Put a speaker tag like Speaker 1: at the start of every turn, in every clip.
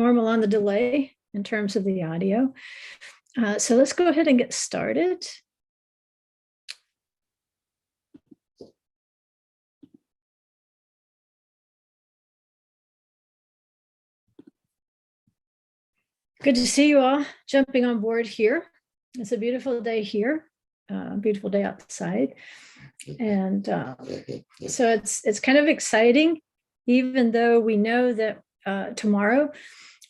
Speaker 1: normal on the delay in terms of the audio. So let's go ahead and get started. Good to see you all jumping on board here. It's a beautiful day here, beautiful day outside. And so it's kind of exciting, even though we know that tomorrow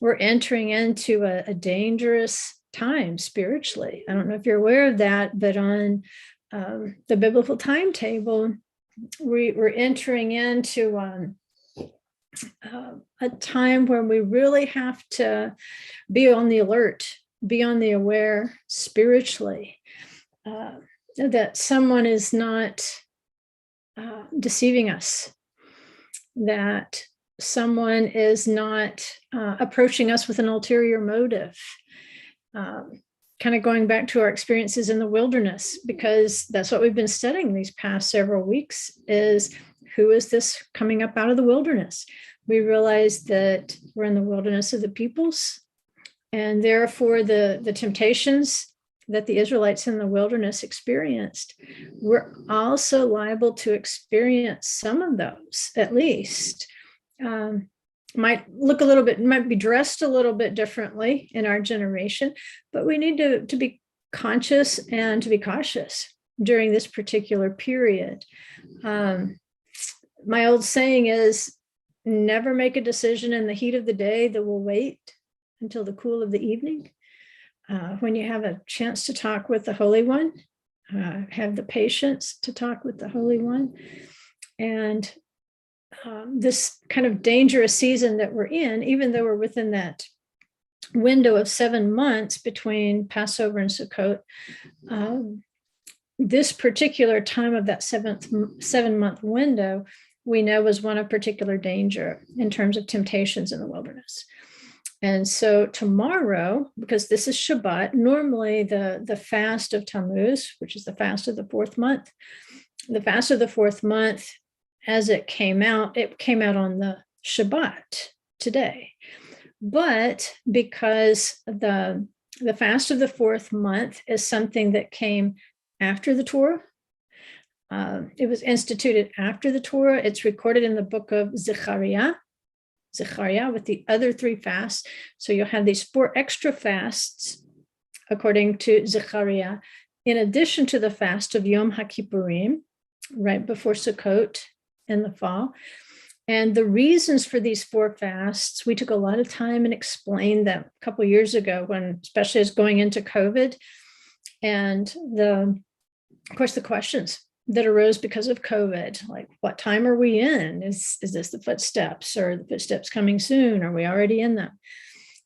Speaker 1: we're entering into a dangerous time spiritually. I don't know if you're aware of that, but on the biblical timetable, we're entering into a time when we really have to be on the alert, be on the aware spiritually, that someone is not deceiving us, that someone is not approaching us with an ulterior motive. Kind of going back to our experiences in the wilderness, because that's what we've been studying these past several weeks, is who is this coming up out of the wilderness? We realize that we're in the wilderness of the peoples, and therefore the temptations that the Israelites in the wilderness experienced, we're also liable to experience some of those, at least. Might look a little bit, might be dressed a little bit differently in our generation, but we need to be conscious and to be cautious during this particular period. My old saying is, never make a decision in the heat of the day that will wait until the cool of the evening. When you have a chance to talk with the Holy One, have the patience to talk with the Holy One. And this kind of dangerous season that we're in, even though we're within that window of 7 months between Passover and Sukkot, this particular time of that 7-month window, we know was one of particular danger in terms of temptations in the wilderness. And so tomorrow, because this is Shabbat, normally the fast of Tammuz, which is the fast of the 4th month, the fast of the 4th month, as it came out on the Shabbat today. But because the fast of the 4th month is something that came after the Torah, it was instituted after the Torah. It's recorded in the book of Zechariah with the other 3 fasts. So you'll have these 4 extra fasts, according to Zechariah, in addition to the fast of Yom HaKippurim, right before Sukkot in the fall. And the reasons for these 4 fasts, we took a lot of time and explained them a couple of years ago, when, especially as going into COVID, and of course, the questions that arose because of COVID, like, what time are we in? Is this the footsteps, or the footsteps coming soon? Are we already in them?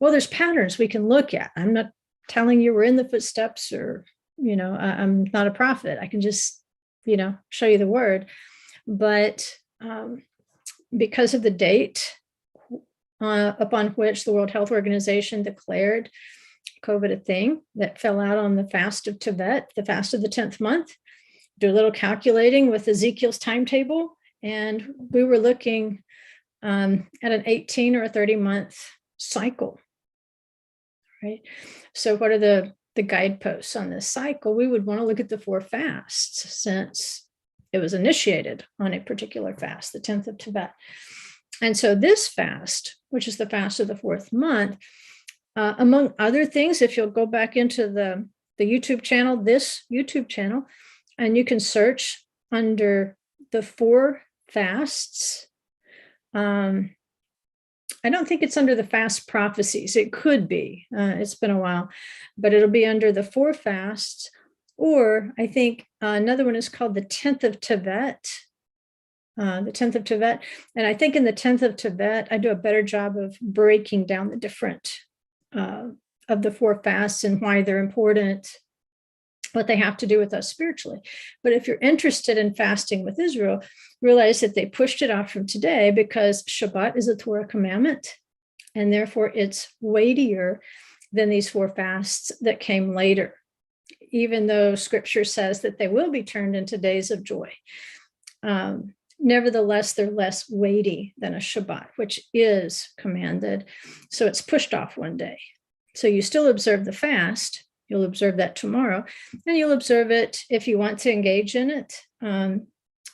Speaker 1: Well, there's patterns we can look at. I'm not telling you we're in the footsteps, or, I'm not a prophet. I can just, show you the word. But because of the date upon which the World Health Organization declared COVID a thing, that fell out on the fast of Tevet, the fast of the 10th month, do a little calculating with Ezekiel's timetable, and we were looking at an 18 or a 30-month cycle, right? So what are the guideposts on this cycle? We would want to look at the 4 fasts, since it was initiated on a particular fast, the 10th of Tevet. And so this fast, which is the fast of the 4th month, among other things, if you'll go back into the YouTube channel, this YouTube channel, and you can search under the 4 fasts. I don't think it's under the fast prophecies. It could be. It's been a while, but it'll be under the 4 fasts. Or I think another one is called the 10th of Tevet. The 10th of Tevet. And I think in the 10th of Tevet, I do a better job of breaking down the different of the 4 fasts and why they're important, what they have to do with us spiritually. But if you're interested in fasting with Israel, realize that they pushed it off from today because Shabbat is a Torah commandment, and therefore it's weightier than these 4 fasts that came later, even though scripture says that they will be turned into days of joy. Nevertheless, they're less weighty than a Shabbat, which is commanded. So it's pushed off one day. So you still observe the fast. You'll observe that tomorrow, and you'll observe it if you want to engage in it.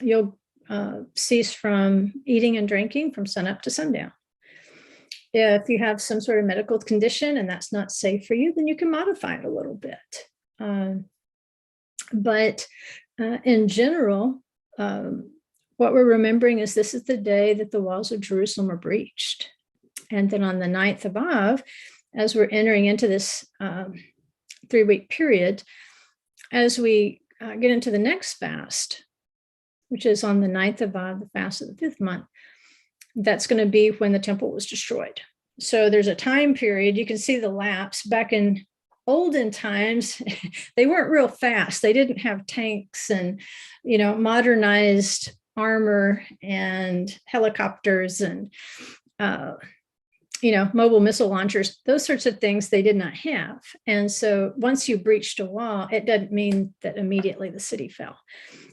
Speaker 1: You'll cease from eating and drinking from sunup to sundown. If you have some sort of medical condition and that's not safe for you, then you can modify it a little bit. But in general, what we're remembering is this is the day that the walls of Jerusalem are breached. And then on the 9th of Av, as we're entering into this 3-week period, as we get into the next fast, which is on the 9th of Av, the fast of the 5th month, that's going to be when the temple was destroyed. So there's a time period. You can see the lapse. Back in olden times, they weren't real fast. They didn't have tanks and, modernized armor and helicopters and, mobile missile launchers, those sorts of things they did not have. And so once you breached a wall, it doesn't mean that immediately the city fell.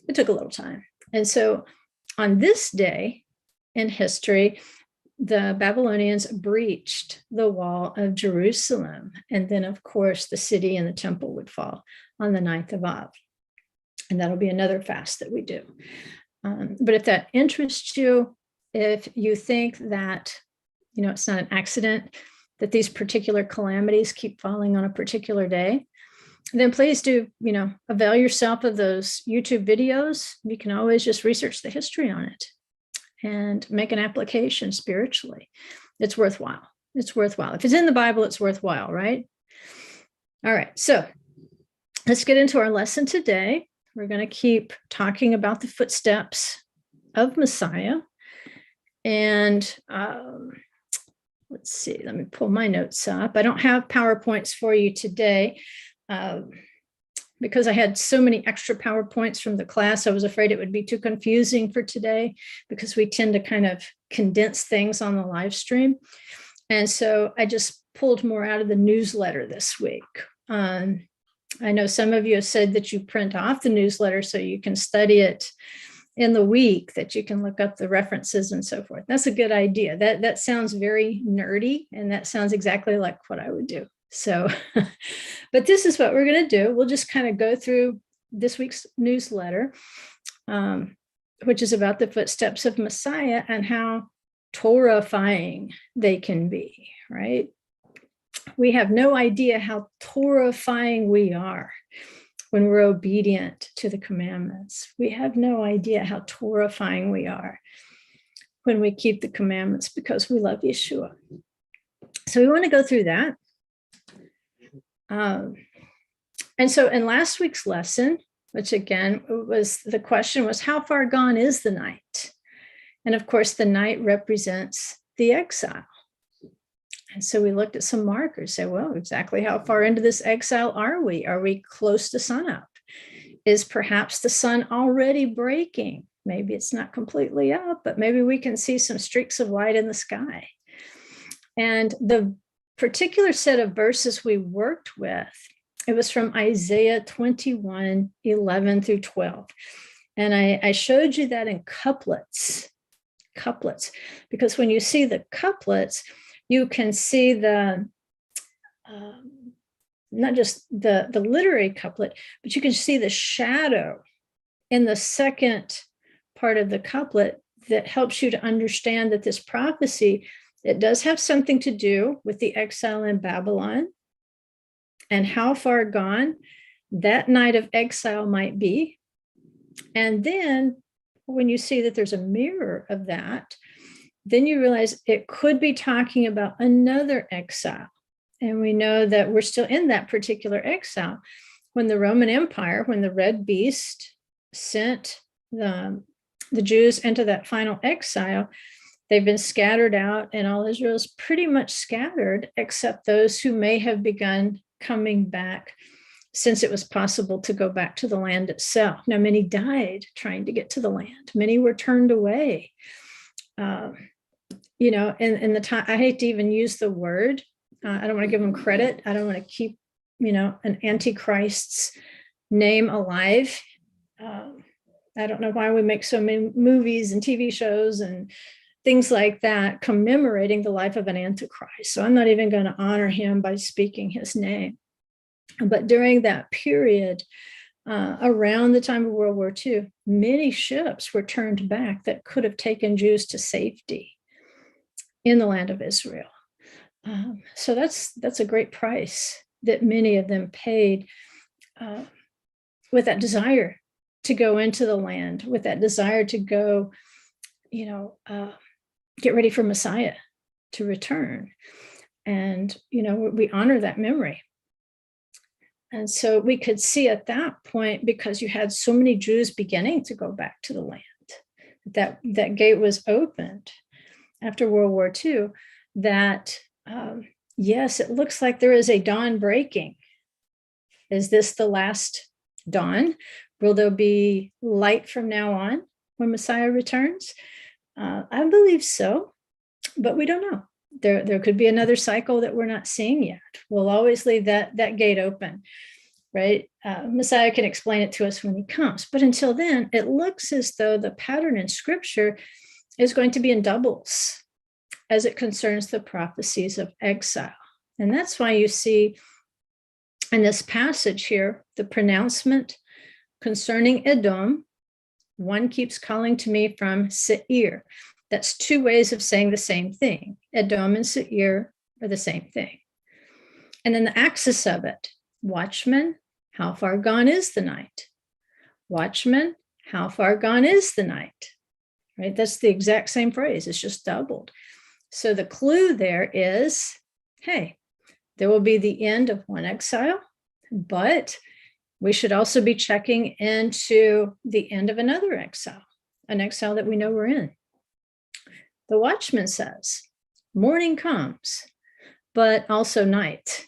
Speaker 1: It took a little time. And so on this day in history, the Babylonians breached the wall of Jerusalem. And then, of course, the city and the temple would fall on the 9th of Av. And that'll be another fast that we do. But if that interests you, if you think that, it's not an accident that these particular calamities keep falling on a particular day, then please do, avail yourself of those YouTube videos. You can always just research the history on it and make an application spiritually. It's worthwhile. It's worthwhile. If it's in the Bible, it's worthwhile, right? All right. So let's get into our lesson today. We're going to keep talking about the footsteps of Messiah. And let's see, let me pull my notes up. I don't have PowerPoints for you today because I had so many extra PowerPoints from the class. I was afraid it would be too confusing for today because we tend to kind of condense things on the live stream. And so I just pulled more out of the newsletter this week. I know some of you have said that you print off the newsletter so you can study it in the week, that you can look up the references and so forth. That's a good idea. That sounds very nerdy, and that sounds exactly like what I would do. So, but this is what we're going to do. We'll just kind of go through this week's newsletter, which is about the footsteps of Messiah and how Torahfying they can be, right? We have no idea how Torahfying we are when we're obedient to the commandments. We have no idea how Torahfying we are when we keep the commandments because we love Yeshua. So we want to go through that. And so in last week's lesson, which again was the question was, how far gone is the night? And of course, the night represents the exile. And so we looked at some markers, say, well, exactly how far into this exile are we? Are we close to sunup? Is perhaps the sun already breaking? Maybe it's not completely up, but maybe we can see some streaks of light in the sky. And the particular set of verses we worked with, it was from Isaiah 21, 11 through 12. And I showed you that in couplets, because when you see the couplets, you can see the, not just the literary couplet, but you can see the shadow in the second part of the couplet that helps you to understand that this prophecy, it does have something to do with the exile in Babylon and how far gone that night of exile might be. And then when you see that there's a mirror of that, then you realize it could be talking about another exile. And we know that we're still in that particular exile. When the Roman Empire, when the red beast sent the Jews into that final exile, they've been scattered out, and all Israel is pretty much scattered, except those who may have begun coming back since it was possible to go back to the land itself. Now, many died trying to get to the land. Many were turned away. In the time, I hate to even use the word. I don't want to give them credit. I don't want to keep, an antichrist's name alive. I don't know why we make so many movies and TV shows and things like that commemorating the life of an antichrist. So I'm not even going to honor him by speaking his name. But during that period, around the time of World War II, many ships were turned back that could have taken Jews to safety in the land of Israel. So that's a great price that many of them paid with that desire to go into the land, with that desire to go, get ready for Messiah to return. And, we honor that memory. And so we could see at that point, because you had so many Jews beginning to go back to the land, that gate was opened after World War II, that yes, it looks like there is a dawn breaking. Is this the last dawn? Will there be light from now on when Messiah returns? I believe so, but we don't know. There could be another cycle that we're not seeing yet. We'll always leave that gate open, right? Messiah can explain it to us when he comes. But until then, it looks as though the pattern in Scripture is going to be in doubles as it concerns the prophecies of exile. And that's why you see in this passage here, the pronouncement concerning Edom. One keeps calling to me from Seir. That's two ways of saying the same thing. Edom and Seir are the same thing. And then the axis of it, watchman, how far gone is the night? Watchman, how far gone is the night? Right? That's the exact same phrase. It's just doubled. So the clue there is, hey, there will be the end of one exile, but we should also be checking into the end of another exile, an exile that we know we're in. The watchman says, morning comes, but also night.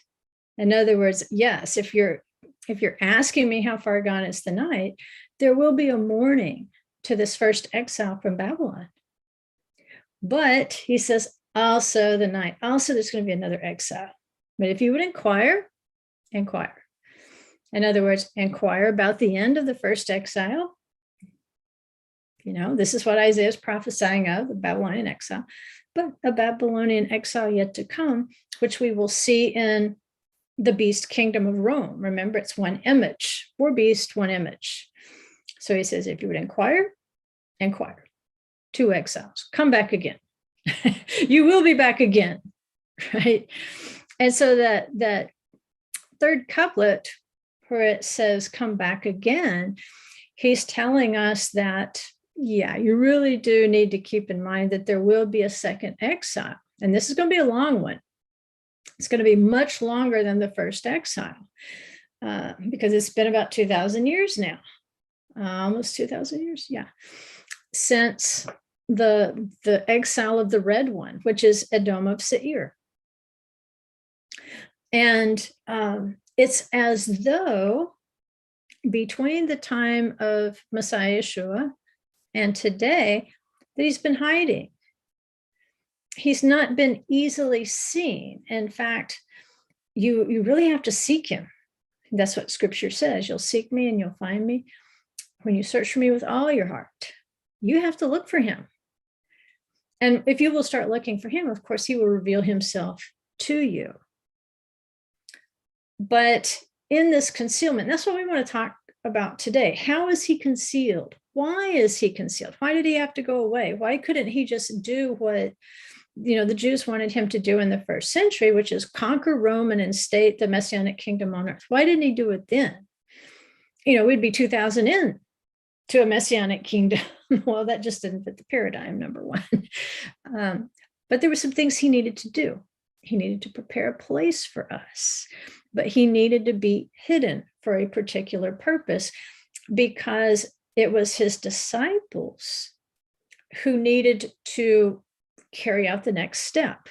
Speaker 1: In other words, yes, if you're asking me how far gone is the night, there will be a morning to this first exile from Babylon. But he says, also the night, also there's going to be another exile. But if you would inquire. In other words, inquire about the end of the first exile. This is what Isaiah is prophesying of, the Babylonian exile, but a Babylonian exile yet to come, which we will see in the beast kingdom of Rome. Remember, it's one image, four beasts, one image. So he says, if you would inquire. Two exiles, come back again. You will be back again, right? And so that third couplet where it says, come back again, he's telling us that, yeah, you really do need to keep in mind that there will be a second exile. And this is going to be a long one. It's going to be much longer than the first exile because it's been about 2,000 years now, almost 2,000 years, yeah, since the exile of the red one, which is Edom of Seir. And it's as though between the time of Messiah Yeshua and today that he's been hiding. He's not been easily seen. In fact, you really have to seek him. That's what Scripture says. You'll seek me and you'll find me when you search for me with all your heart. You have to look for him. And if you will start looking for him, of course, he will reveal himself to you. But in this concealment, that's what we want to talk about today. How is he concealed? Why is he concealed? Why did he have to go away? Why couldn't he just do what, the Jews wanted him to do in the first century, which is conquer Rome and instate the Messianic kingdom on earth? Why didn't he do it then? We'd be 2,000 in to a Messianic kingdom. Well, that just didn't fit the paradigm, number one. But there were some things he needed to do. He needed to prepare a place for us, but he needed to be hidden for a particular purpose because it was his disciples who needed to carry out the next step.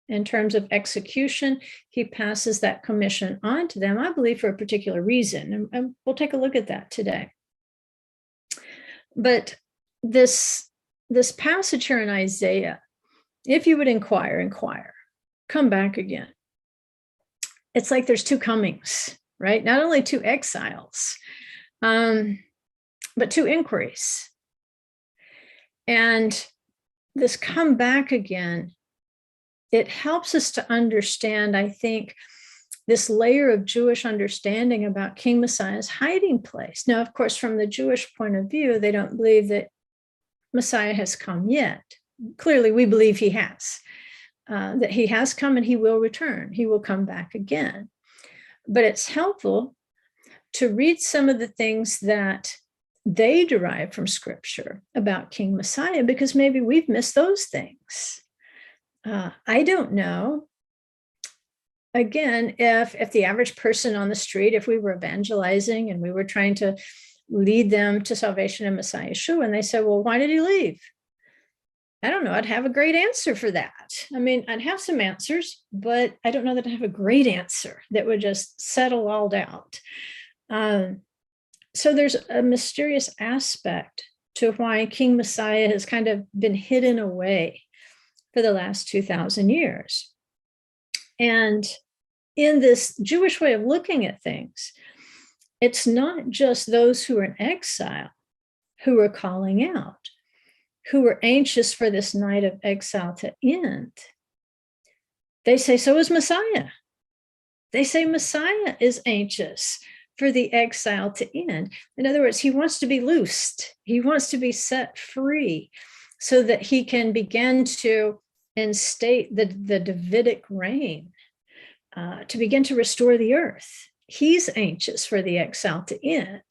Speaker 1: In terms of execution, he passes that commission on to them, I believe, for a particular reason. And we'll take a look at that today. But this passage here in Isaiah, if you would inquire, come back again. It's like there's two comings, right? Not only two exiles. but two inquiries. And this come back again, it helps us to understand, I think, this layer of Jewish understanding about King Messiah's hiding place. Now, of course, from the Jewish point of view, they don't believe that Messiah has come yet. Clearly, we believe he has, that he has come and he will return. He will come back again. But it's helpful to read some of the things that they derive from Scripture about King Messiah, because maybe we've missed those things. I don't know. Again, if the average person on the street, if we were evangelizing and we were trying to lead them to salvation in Messiah Yeshua, and they said, well, why did he leave? I don't know. I'd have a great answer for that. I mean, I'd have some answers, but I don't know that I have a great answer that would just settle all doubt. So there's a mysterious aspect to why King Messiah has kind of been hidden away for the last 2,000 years. And in this Jewish way of looking at things, it's not just those who are in exile who are calling out, who are anxious for this night of exile to end. They say, so is Messiah. They say Messiah is anxious for the exile to end. In other words, he wants to be loosed. He wants to be set free so that he can begin to instate the Davidic reign, to begin to restore the earth. He's anxious for the exile to end.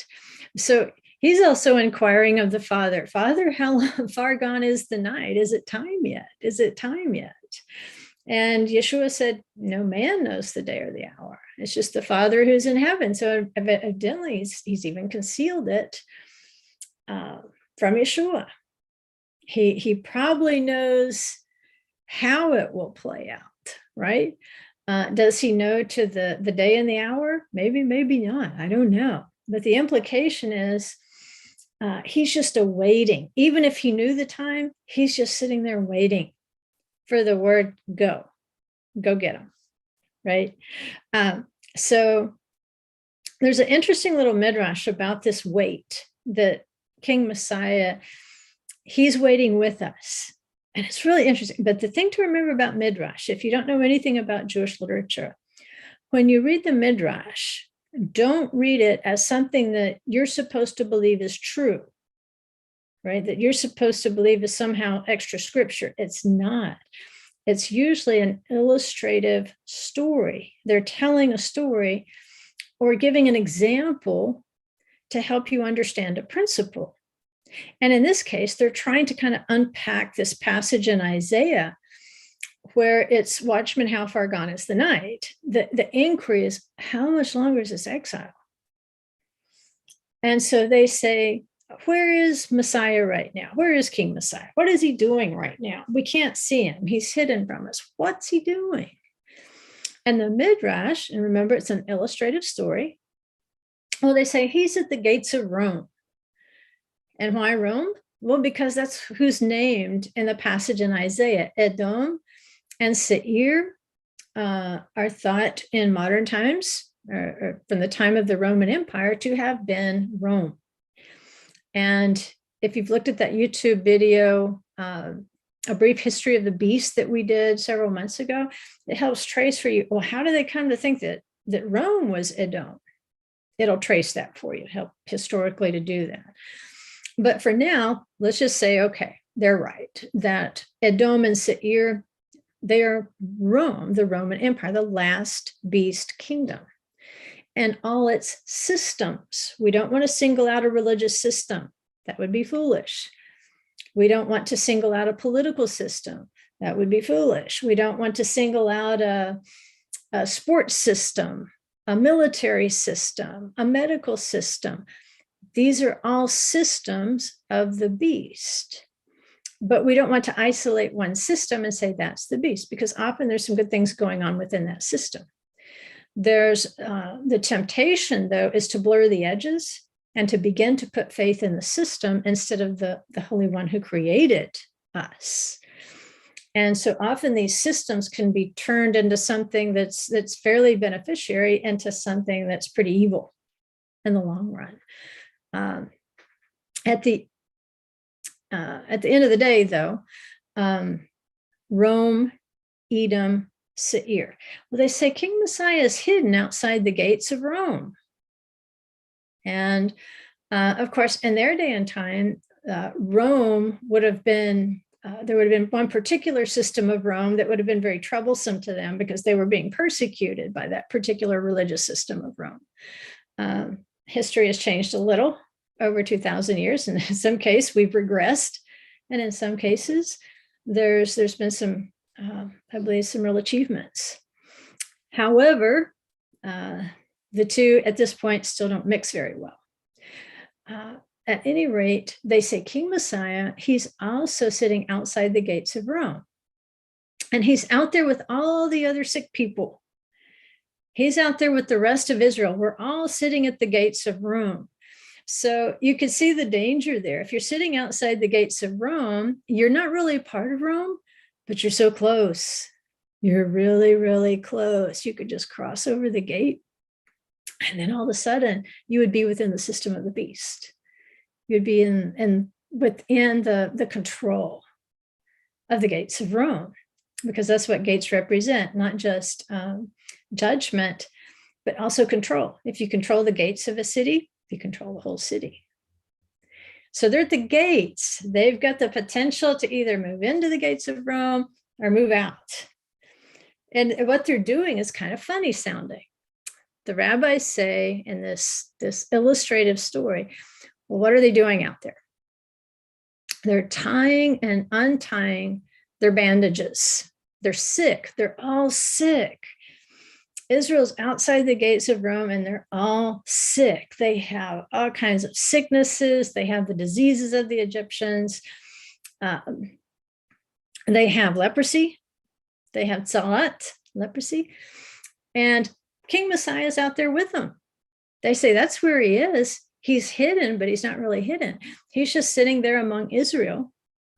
Speaker 1: So he's also inquiring of the Father, Father, how far gone is the night? Is it time yet? Is it time yet? And Yeshua said, no man knows the day or the hour. It's just the Father who's in heaven. So evidently he's even concealed it from Yeshua. He probably knows how it will play out, right? Does he know to the day and the hour? Maybe, maybe not. I don't know. But the implication is he's just awaiting. Even if he knew the time, he's just sitting there waiting for the word, go get him, right? So there's an interesting little midrash about this wait that King Messiah, he's waiting with us. And it's really interesting. But the thing to remember about midrash, if you don't know anything about Jewish literature, when you read the midrash, don't read it as something that you're supposed to believe is true, right? That you're supposed to believe is somehow extra scripture. It's not. It's usually an illustrative story. They're telling a story or giving an example to help you understand a principle. And in this case, they're trying to kind of unpack this passage in Isaiah where it's, watchmen, how far gone is the night? The inquiry is, how much longer is this exile? And so they say, where is Messiah right now? Where is King Messiah? What is he doing right now? We can't see him. He's hidden from us. What's he doing? And the Midrash, and remember, it's an illustrative story. Well, they say he's at the gates of Rome. And why Rome? Well, because that's who's named in the passage in Isaiah. Edom and Seir are thought in modern times, or from the time of the Roman Empire, to have been Rome. And if you've looked at that YouTube video, A Brief History of the Beast that we did several months ago, it helps trace for you, well, how do they come to think that Rome was Edom? It'll trace that for you, help historically to do that. But for now, let's just say, okay, they're right, that Edom and Seir, they are Rome, the Roman Empire, the last beast kingdom, and all its systems. We don't want to single out a religious system. That would be foolish. We don't want to single out a political system. That would be foolish. We don't want to single out a sports system, a military system, a medical system. These are all systems of the beast. But we don't want to isolate one system and say that's the beast, because often there's some good things going on within that system. There's the temptation, though, is to blur the edges and to begin to put faith in the system instead of the Holy One who created us. And so often these systems can be turned into something that's fairly beneficiary into something that's pretty evil in the long run. At the end of the day, though, Rome, Edom, Seir. Well, they say King Messiah is hidden outside the gates of Rome. And of course, in their day and time, Rome would have been, there would have been one particular system of Rome that would have been very troublesome to them because they were being persecuted by that particular religious system of Rome. History has changed a little over 2,000 years. And in some cases, we've regressed. And in some cases, there's been some, I believe, some real achievements. However, the two at this point still don't mix very well. At any rate, they say King Messiah, he's also sitting outside the gates of Rome. And he's out there with all the other sick people. He's out there with the rest of Israel. We're all sitting at the gates of Rome. So you can see the danger there. If you're sitting outside the gates of Rome, you're not really a part of Rome, but you're so close. You're really, really close. You could just cross over the gate. And then all of a sudden, you would be within the system of the beast. You'd be within the control of the gates of Rome, because that's what gates represent, not just judgment, but also control. If you control the gates of a city, you control the whole city. So they're at the gates. They've got the potential to either move into the gates of Rome or move out. And what they're doing is kind of funny sounding. The rabbis say in this illustrative story, well, what are they doing out there? They're tying and untying their bandages. They're sick. They're all sick. Israel's outside the gates of Rome and they're all sick. They have all kinds of sicknesses. They have the diseases of the Egyptians. They have leprosy. They have tzalat, leprosy. And King Messiah is out there with them. They say that's where he is. He's hidden, but he's not really hidden. He's just sitting there among Israel.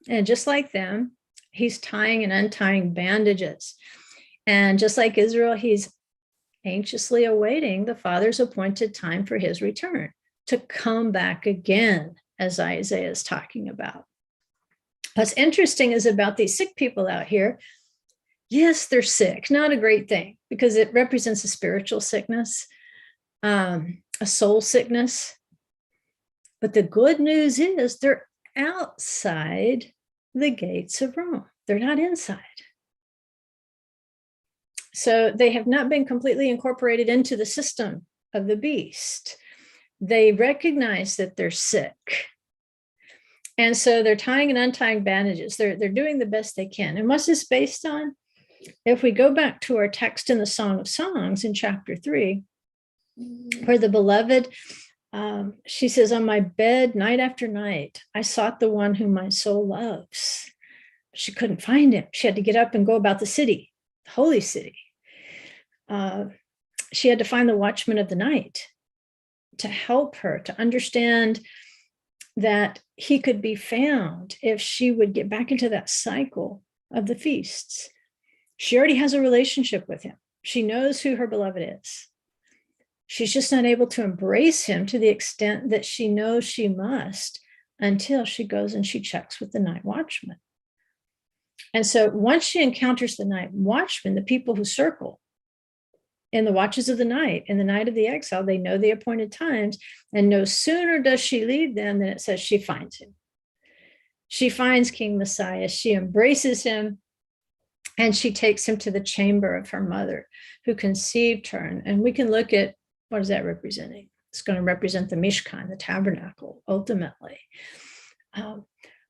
Speaker 1: And just like them, he's tying and untying bandages. And just like Israel, he's anxiously awaiting the Father's appointed time for his return to come back again, as Isaiah is talking about. What's interesting is about these sick people out here. Yes, they're sick, not a great thing, because it represents a spiritual sickness, a soul sickness. But the good news is they're outside the gates of Rome. They're not inside. So they have not been completely incorporated into the system of the beast. They recognize that they're sick. And so they're tying and untying bandages. They're doing the best they can. And what's this based on? If we go back to our text in the Song of Songs in chapter 3, where the beloved, she says, on my bed night after night, I sought the one whom my soul loves. She couldn't find him. She had to get up and go about the city, the holy city. She had to find the watchman of the night to help her to understand that he could be found if she would get back into that cycle of the feasts. She already has a relationship with him. She knows who her beloved is. She's just not able to embrace him to the extent that she knows she must until she goes and she checks with the night watchman. And so once she encounters the night watchman, the people who circle in the watches of the night, in the night of the exile, they know the appointed times, and no sooner does she leave them than it says she finds him. She finds King Messiah. She embraces him, and she takes him to the chamber of her mother who conceived her. And we can look at, what is that representing? It's going to represent the Mishkan, the tabernacle, ultimately.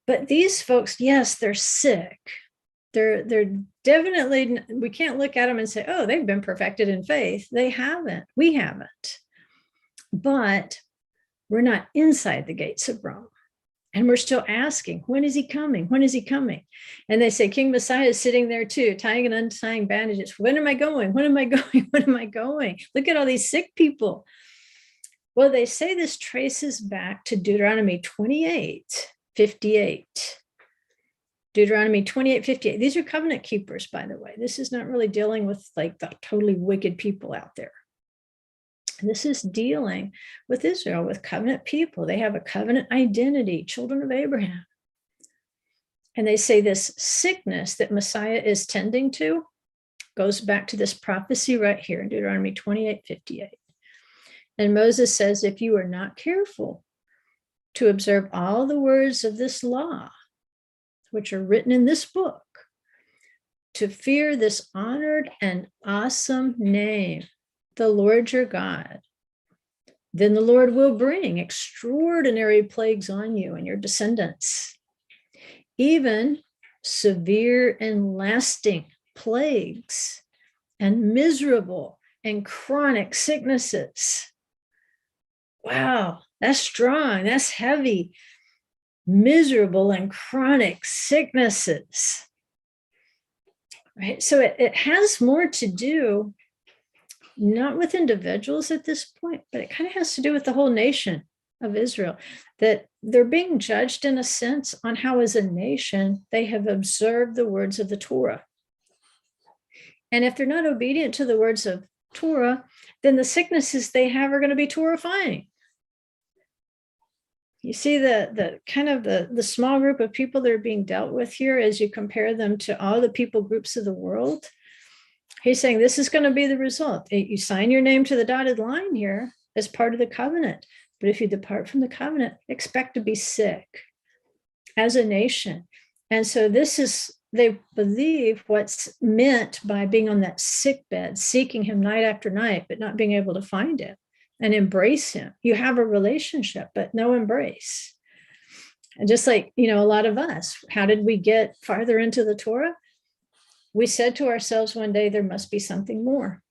Speaker 1: But these folks, yes, they're sick. They're definitely, we can't look at them and say, oh, they've been perfected in faith. They haven't. We haven't. But we're not inside the gates of Rome. And we're still asking, when is he coming? When is he coming? And they say, King Messiah is sitting there too, tying and untying bandages. When am I going? When am I going? When am I going? Look at all these sick people. Well, they say this traces back to Deuteronomy 28:58. Deuteronomy 28:58. These are covenant keepers, by the way. This is not really dealing with like the totally wicked people out there. This is dealing with Israel, with covenant people. They have a covenant identity, children of Abraham. And they say this sickness that Messiah is tending to goes back to this prophecy right here in Deuteronomy 28:58. And Moses says, if you are not careful to observe all the words of this law, which are written in this book, to fear this honored and awesome name, the Lord your God, then the Lord will bring extraordinary plagues on you and your descendants, even severe and lasting plagues and miserable and chronic sicknesses. Wow, that's strong, that's heavy. Miserable and chronic sicknesses. Right? So it has more to do, not with individuals at this point, but it kind of has to do with the whole nation of Israel, that they're being judged in a sense on how, as a nation, they have observed the words of the Torah. And if they're not obedient to the words of Torah, then the sicknesses they have are going to be torrifying. You see the kind of the small group of people that are being dealt with here as you compare them to all the people groups of the world. He's saying this is going to be the result. You sign your name to the dotted line here as part of the covenant. But if you depart from the covenant, expect to be sick as a nation. And so this is, they believe what's meant by being on that sick bed, seeking him night after night, but not being able to find him and embrace him. You have a relationship, but no embrace. And just like, a lot of us, how did we get farther into the Torah? We said to ourselves one day, there must be something more.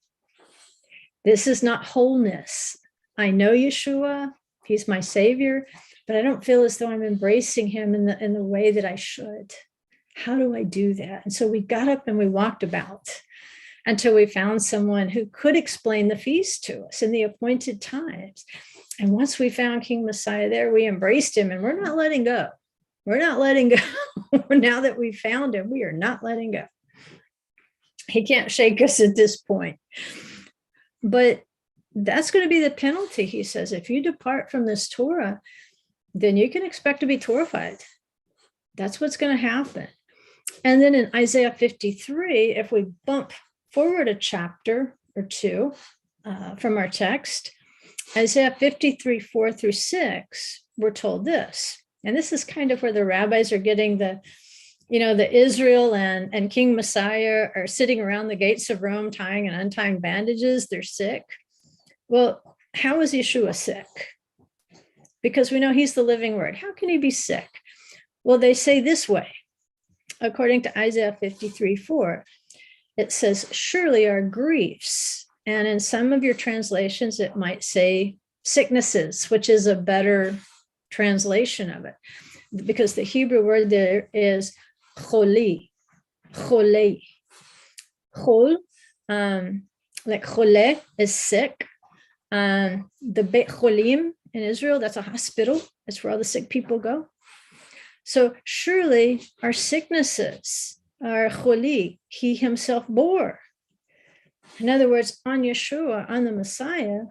Speaker 1: This is not wholeness. I know Yeshua, he's my savior, but I don't feel as though I'm embracing him in the way that I should. How do I do that? And so we got up and we walked about until we found someone who could explain the feast to us in the appointed times. And once we found King Messiah there, we embraced him, and we're not letting go. We're not letting go. Now that we found him, we are not letting go. He can't shake us at this point. But that's going to be the penalty, he says. If you depart from this Torah, then you can expect to be torrified. That's what's going to happen. And then in Isaiah 53, if we bump forward a chapter or two from our text, Isaiah 53, 4-6, we're told this. And this is kind of where the rabbis are getting the Israel and King Messiah are sitting around the gates of Rome, tying and untying bandages. They're sick. Well, how is Yeshua sick? Because we know he's the living word. How can he be sick? Well, they say this way. According to Isaiah 53, 4, it says, surely our griefs. And in some of your translations, it might say sicknesses, which is a better translation of it. Because the Hebrew word there is choli, chole. Chol, like chole is sick. The Beit Cholim in Israel, that's a hospital. That's where all the sick people go. So surely our sicknesses, our choli, he himself bore. In other words, on Yeshua, on the Messiah,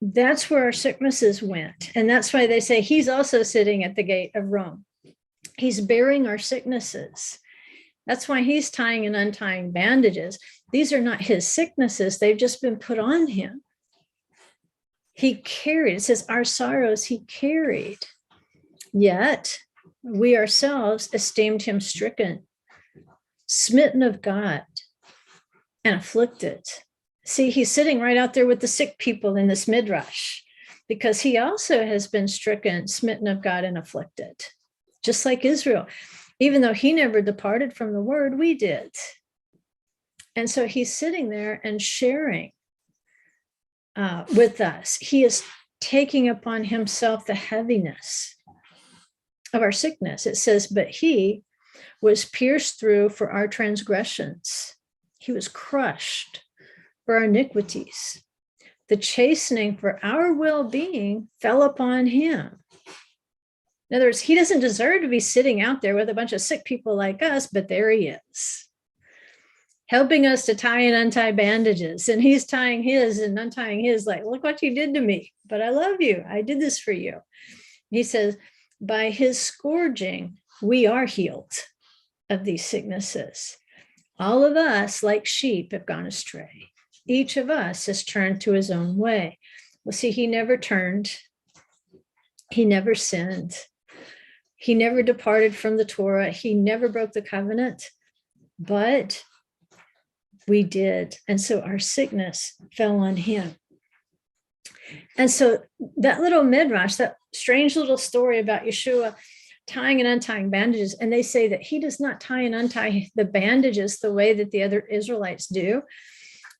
Speaker 1: that's where our sicknesses went. And that's why they say he's also sitting at the gate of Rome. He's bearing our sicknesses. That's why he's tying and untying bandages. These are not his sicknesses. They've just been put on him. He carried, it says, our sorrows he carried. Yet we ourselves esteemed him stricken, smitten of God, and afflicted. See, he's sitting right out there with the sick people in this midrash, because he also has been stricken, smitten of God, and afflicted, just like Israel. Even though he never departed from the word, we did. And so he's sitting there and sharing with us. He is taking upon himself the heaviness of our sickness. It says, but he was pierced through for our transgressions. He was crushed for our iniquities. The chastening for our well-being fell upon him. In other words, he doesn't deserve to be sitting out there with a bunch of sick people like us, but there he is. helping us to tie and untie bandages. And he's tying his and untying his, like, look what you did to me, but I love you. I did this for you. He says, by his scourging, we are healed of these sicknesses. All of us, like sheep, have gone astray. Each of us has turned to his own way. Well, see, he never turned. He never sinned. He never departed from the Torah. He never broke the covenant, but we did. And so our sickness fell on him. And so that little midrash, that strange little story about Yeshua tying and untying bandages, and they say that he does not tie and untie the bandages the way that the other Israelites do.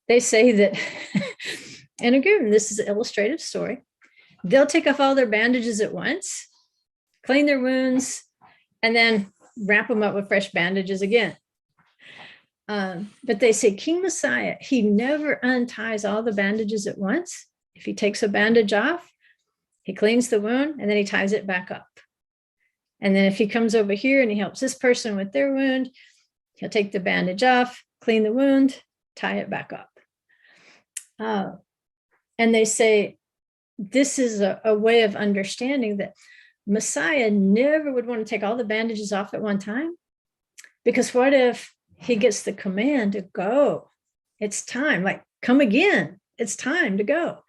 Speaker 1: They say that, and again, this is an illustrative story, they'll take off all their bandages at once, clean their wounds, and then wrap them up with fresh bandages again. But they say King Messiah, he never unties all the bandages at once. If he takes a bandage off, he cleans the wound and then he ties it back up. And then if he comes over here and he helps this person with their wound, he'll take the bandage off, clean the wound, tie it back up. And they say this is a way of understanding that Messiah never would want to take all the bandages off at one time, because what if he gets the command to go? It's time, like, come again. It's time to go.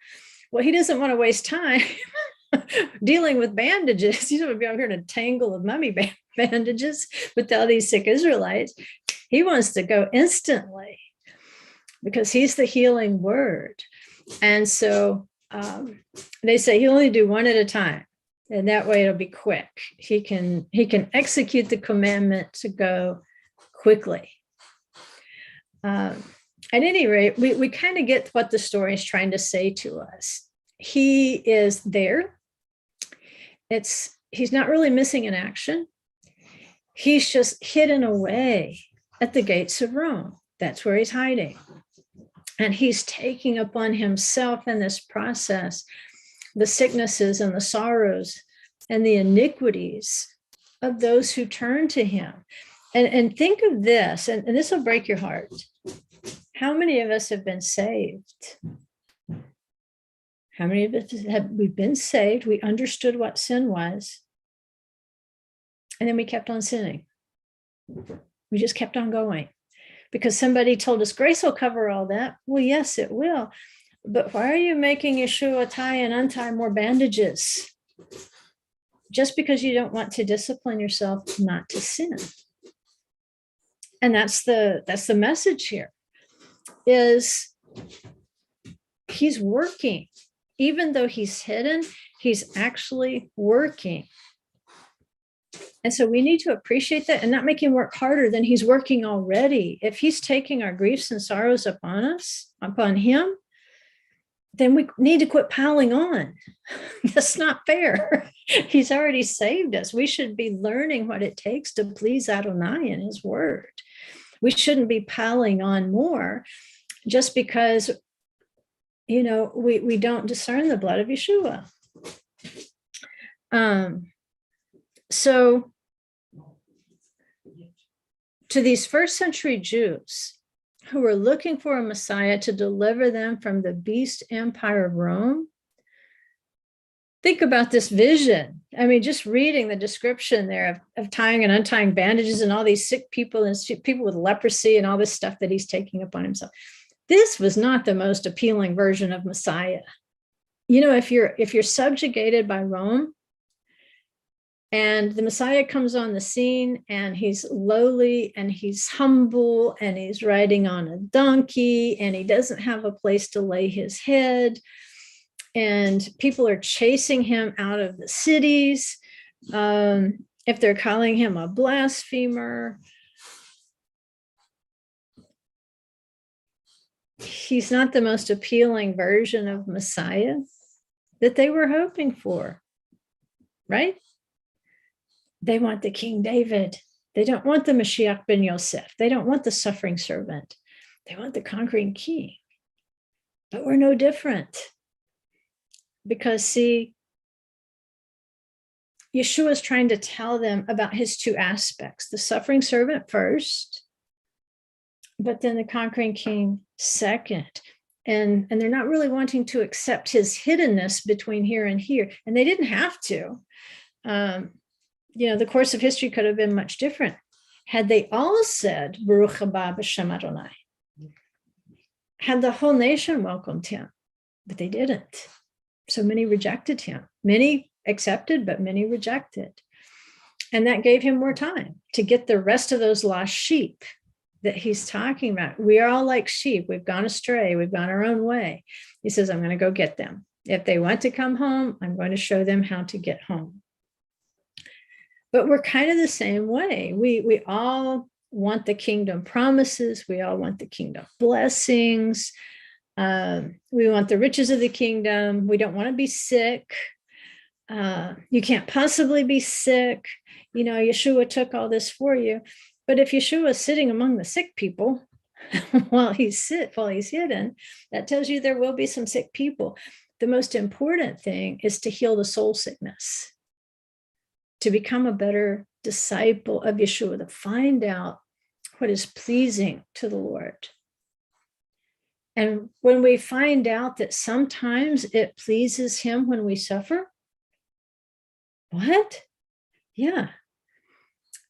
Speaker 1: Well, he doesn't want to waste time dealing with bandages. He's going to be out here in a tangle of mummy bandages with all these sick Israelites. He wants to go instantly because he's the healing word. And so they say he'll only do one at a time. And that way it'll be quick. He can execute the commandment to go quickly. At any rate, we kind of get what the story is trying to say to us. He is there. He's not really missing in action. He's just hidden away at the gates of Rome. That's where he's hiding. And he's taking upon himself in this process the sicknesses and the sorrows and the iniquities of those who turn to him. And think of this, and this will break your heart. How many of us have been saved? How many of us have we been saved? We understood what sin was. And then we kept on sinning. We just kept on going because somebody told us grace will cover all that. Well, yes, it will. But why are you making Yeshua tie and untie more bandages? Just because you don't want to discipline yourself not to sin. And that's the message here, is he's working. Even though he's hidden, he's actually working. And so we need to appreciate that and not make him work harder than he's working already. If he's taking our griefs and sorrows upon us, upon him, then we need to quit piling on. That's not fair. He's already saved us. We should be learning what it takes to please Adonai in his word. We shouldn't be piling on more just because, we don't discern the blood of Yeshua. So to these first century Jews who were looking for a Messiah to deliver them from the beast empire of Rome, think about this vision. I mean, just reading the description there of tying and untying bandages and all these sick people and people with leprosy and all this stuff that he's taking upon himself. This was not the most appealing version of Messiah. If you're subjugated by Rome and the Messiah comes on the scene and he's lowly and he's humble and he's riding on a donkey and he doesn't have a place to lay his head, and people are chasing him out of the cities, if they're calling him a blasphemer, he's not the most appealing version of Messiah that they were hoping for, right? They want the King David. They don't want the Mashiach ben Yosef. They don't want the suffering servant. They want the conquering king. But we're no different. Because, see, Yeshua is trying to tell them about his two aspects, the suffering servant first, but then the conquering king second. And they're not really wanting to accept his hiddenness between here and here. And they didn't have to. The course of history could have been much different had they all said, Baruch haba b'shem Adonai. Had the whole nation welcomed him, but they didn't. So many rejected him. Many accepted, but many rejected. And that gave him more time to get the rest of those lost sheep that he's talking about. We are all like sheep. We've gone astray. We've gone our own way. He says, I'm going to go get them. If they want to come home, I'm going to show them how to get home. But we're kind of the same way. We all want the kingdom promises. We all want the kingdom blessings. We want the riches of the kingdom. We don't want to be sick. You can't possibly be sick. Yeshua took all this for you. But if Yeshua is sitting among the sick people while he's hidden, that tells you there will be some sick people. The most important thing is to heal the soul sickness, to become a better disciple of Yeshua, to find out what is pleasing to the Lord. And when we find out that sometimes it pleases him when we suffer, what? Yeah.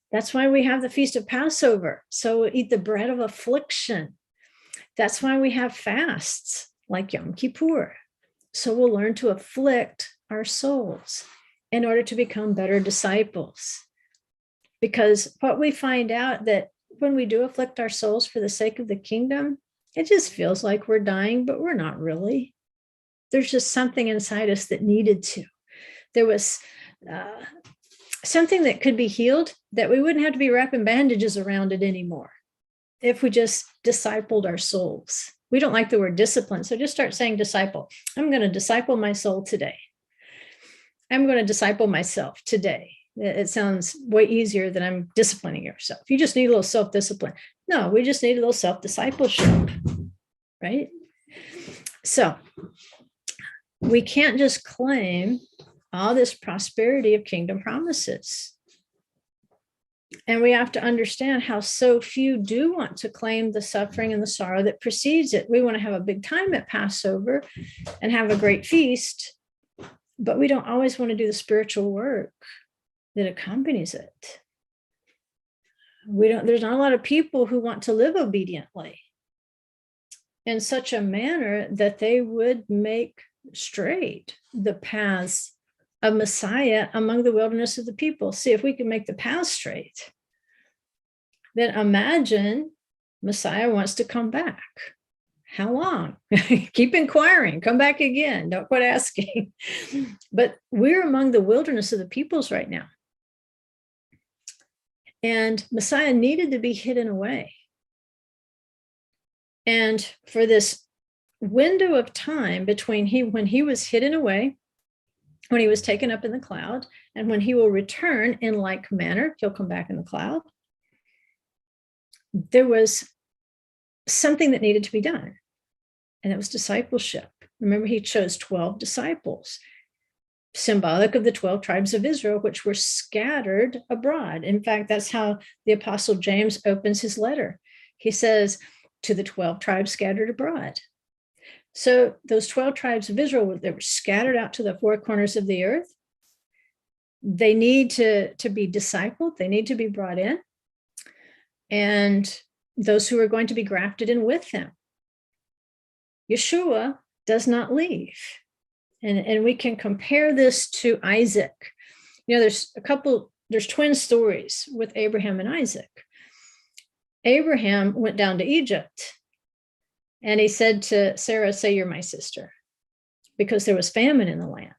Speaker 1: That's why we have the Feast of Passover. So we'll eat the bread of affliction. That's why we have fasts like Yom Kippur. So we'll learn to afflict our souls in order to become better disciples. Because what we find out that when we do afflict our souls for the sake of the kingdom, it just feels like we're dying, but we're not really. There's just something inside us that needed to. There was something that could be healed, that we wouldn't have to be wrapping bandages around it anymore if we just discipled our souls. We don't like the word discipline, so just start saying disciple. I'm going to disciple my soul today. I'm going to disciple myself today. It sounds way easier than I'm disciplining yourself. You just need a little self-discipline. No, we just need a little self-discipleship, right? So we can't just claim all this prosperity of kingdom promises. And we have to understand how so few do want to claim the suffering and the sorrow that precedes it. We want to have a big time at Passover and have a great feast, but we don't always want to do the spiritual work that accompanies it. There's not a lot of people who want to live obediently in such a manner that they would make straight the paths of Messiah among the wilderness of the people. See, if we can make the path straight, then imagine Messiah wants to come back. How long? Keep inquiring, come back again, don't quit asking. But we're among the wilderness of the peoples right now. And Messiah needed to be hidden away. And for this window of time between when he was hidden away, when he was taken up in the cloud, and when he will return in like manner, he'll come back in the cloud, there was something that needed to be done. And it was discipleship. Remember, he chose 12 disciples, symbolic of the 12 tribes of Israel, which were scattered abroad. In fact, that's how the Apostle James opens his letter. He says, to the 12 tribes scattered abroad. So those 12 tribes of Israel, they were scattered out to the four corners of the earth. They need to be discipled. They need to be brought in. And those who are going to be grafted in with them. Yeshua does not leave. And we can compare this to Isaac. There's twin stories with Abraham and Isaac. Abraham went down to Egypt. And he said to Sarah, say you're my sister, because there was famine in the land.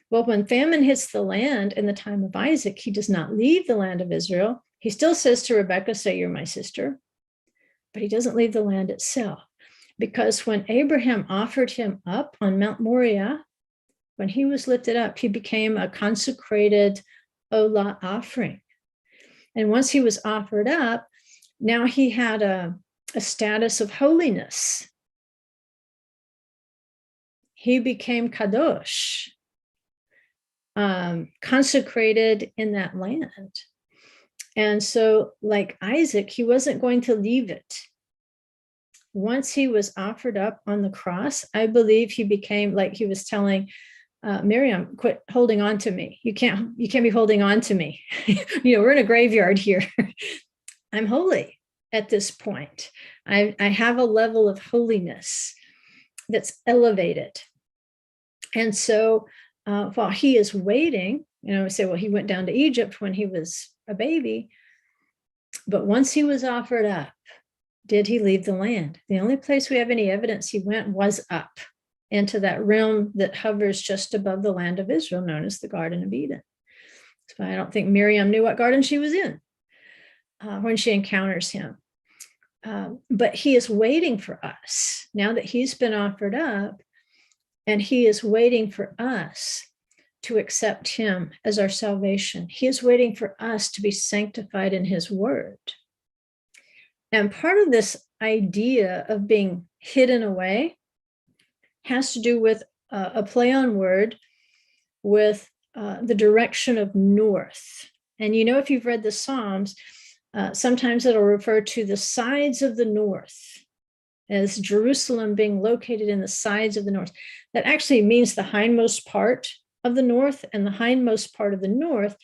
Speaker 1: Well, when famine hits the land in the time of Isaac, he does not leave the land of Israel. He still says to Rebekah, say you're my sister, but he doesn't leave the land itself. Because when Abraham offered him up on Mount Moriah, when he was lifted up, he became a consecrated Olah offering. And once he was offered up, now he had a status of holiness. He became kadosh, consecrated in that land. And so, like Isaac, he wasn't going to leave it. Once he was offered up on the cross, I believe he became, like he was telling Miriam, quit holding on to me. You can't be holding on to me. We're in a graveyard here. I'm holy at this point. I have a level of holiness that's elevated. And so while he is waiting, we say, well, he went down to Egypt when he was a baby. But once he was offered up, did he leave the land? The only place we have any evidence he went was up into that realm that hovers just above the land of Israel, known as the Garden of Eden. So I don't think Miriam knew what garden she was in when she encounters him. But he is waiting for us now that he's been offered up, and he is waiting for us to accept him as our salvation. He is waiting for us to be sanctified in his word. And part of this idea of being hidden away has to do with a play on word with the direction of north. And if you've read the Psalms, sometimes it'll refer to the sides of the north as Jerusalem being located in the sides of the north. That actually means the hindmost part of the north, and the hindmost part of the north,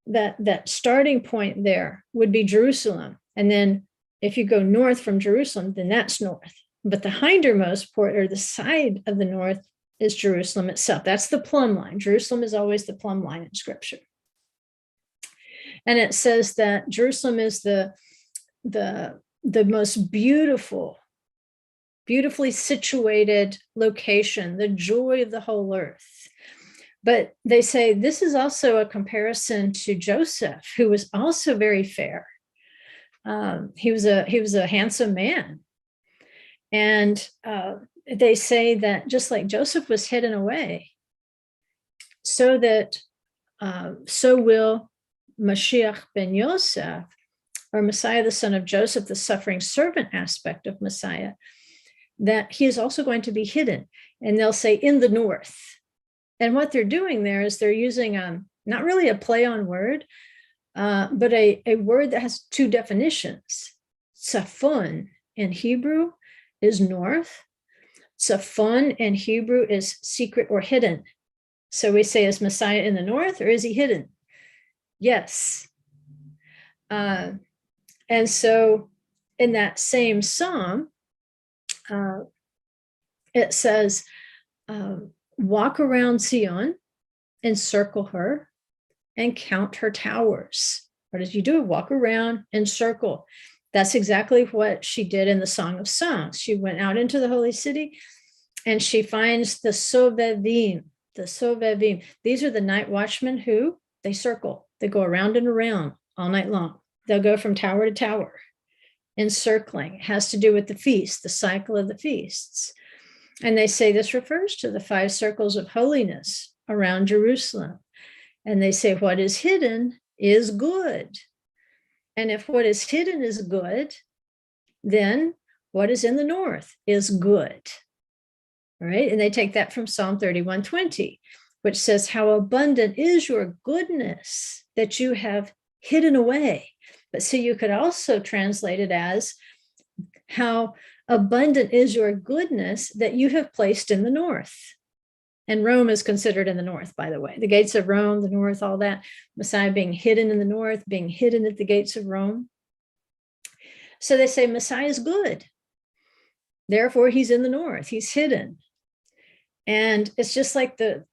Speaker 1: that starting point there would be Jerusalem. And then if you go north from Jerusalem, then that's north. But the hindermost part, or the side of the north, is Jerusalem itself. That's the plumb line. Jerusalem is always the plumb line in Scripture. And it says that Jerusalem is the most beautifully situated location, the joy of the whole earth. But they say this is also a comparison to Joseph, who was also very fair. He was a handsome man. And they say that just like Joseph was hidden away, so will Mashiach ben Yosef, or Messiah, the son of Joseph, the suffering servant aspect of Messiah, that he is also going to be hidden. And they'll say in the north. And what they're doing there is they're using not really a play on word, but a word that has two definitions. Tzafon in Hebrew is north. Tzafon in Hebrew is secret or hidden. So we say, is Messiah in the north, or is he hidden? Yes. And so in that same psalm, it says, walk around Zion, encircle her, and count her towers. What did you do? Walk around and circle. That's exactly what she did in the Song of Songs. She went out into the holy city and she finds the Sovevim. The Sovevim. These are the night watchmen who they circle. They go around and around all night long. They'll go from tower to tower, encircling. It has to do with the feast, the cycle of the feasts. And they say this refers to the 5 circles of holiness around Jerusalem. And they say what is hidden is good. And if what is hidden is good, then what is in the north is good. All right. And they take that from Psalm 31:20, which says, how abundant is your goodness that you have hidden away. But so you could also translate it as, how abundant is your goodness that you have placed in the north. And Rome is considered in the north, by the way. The gates of Rome, the north, all that. Messiah being hidden in the north, being hidden at the gates of Rome. So they say Messiah is good. Therefore, he's in the north. He's hidden. And it's just like the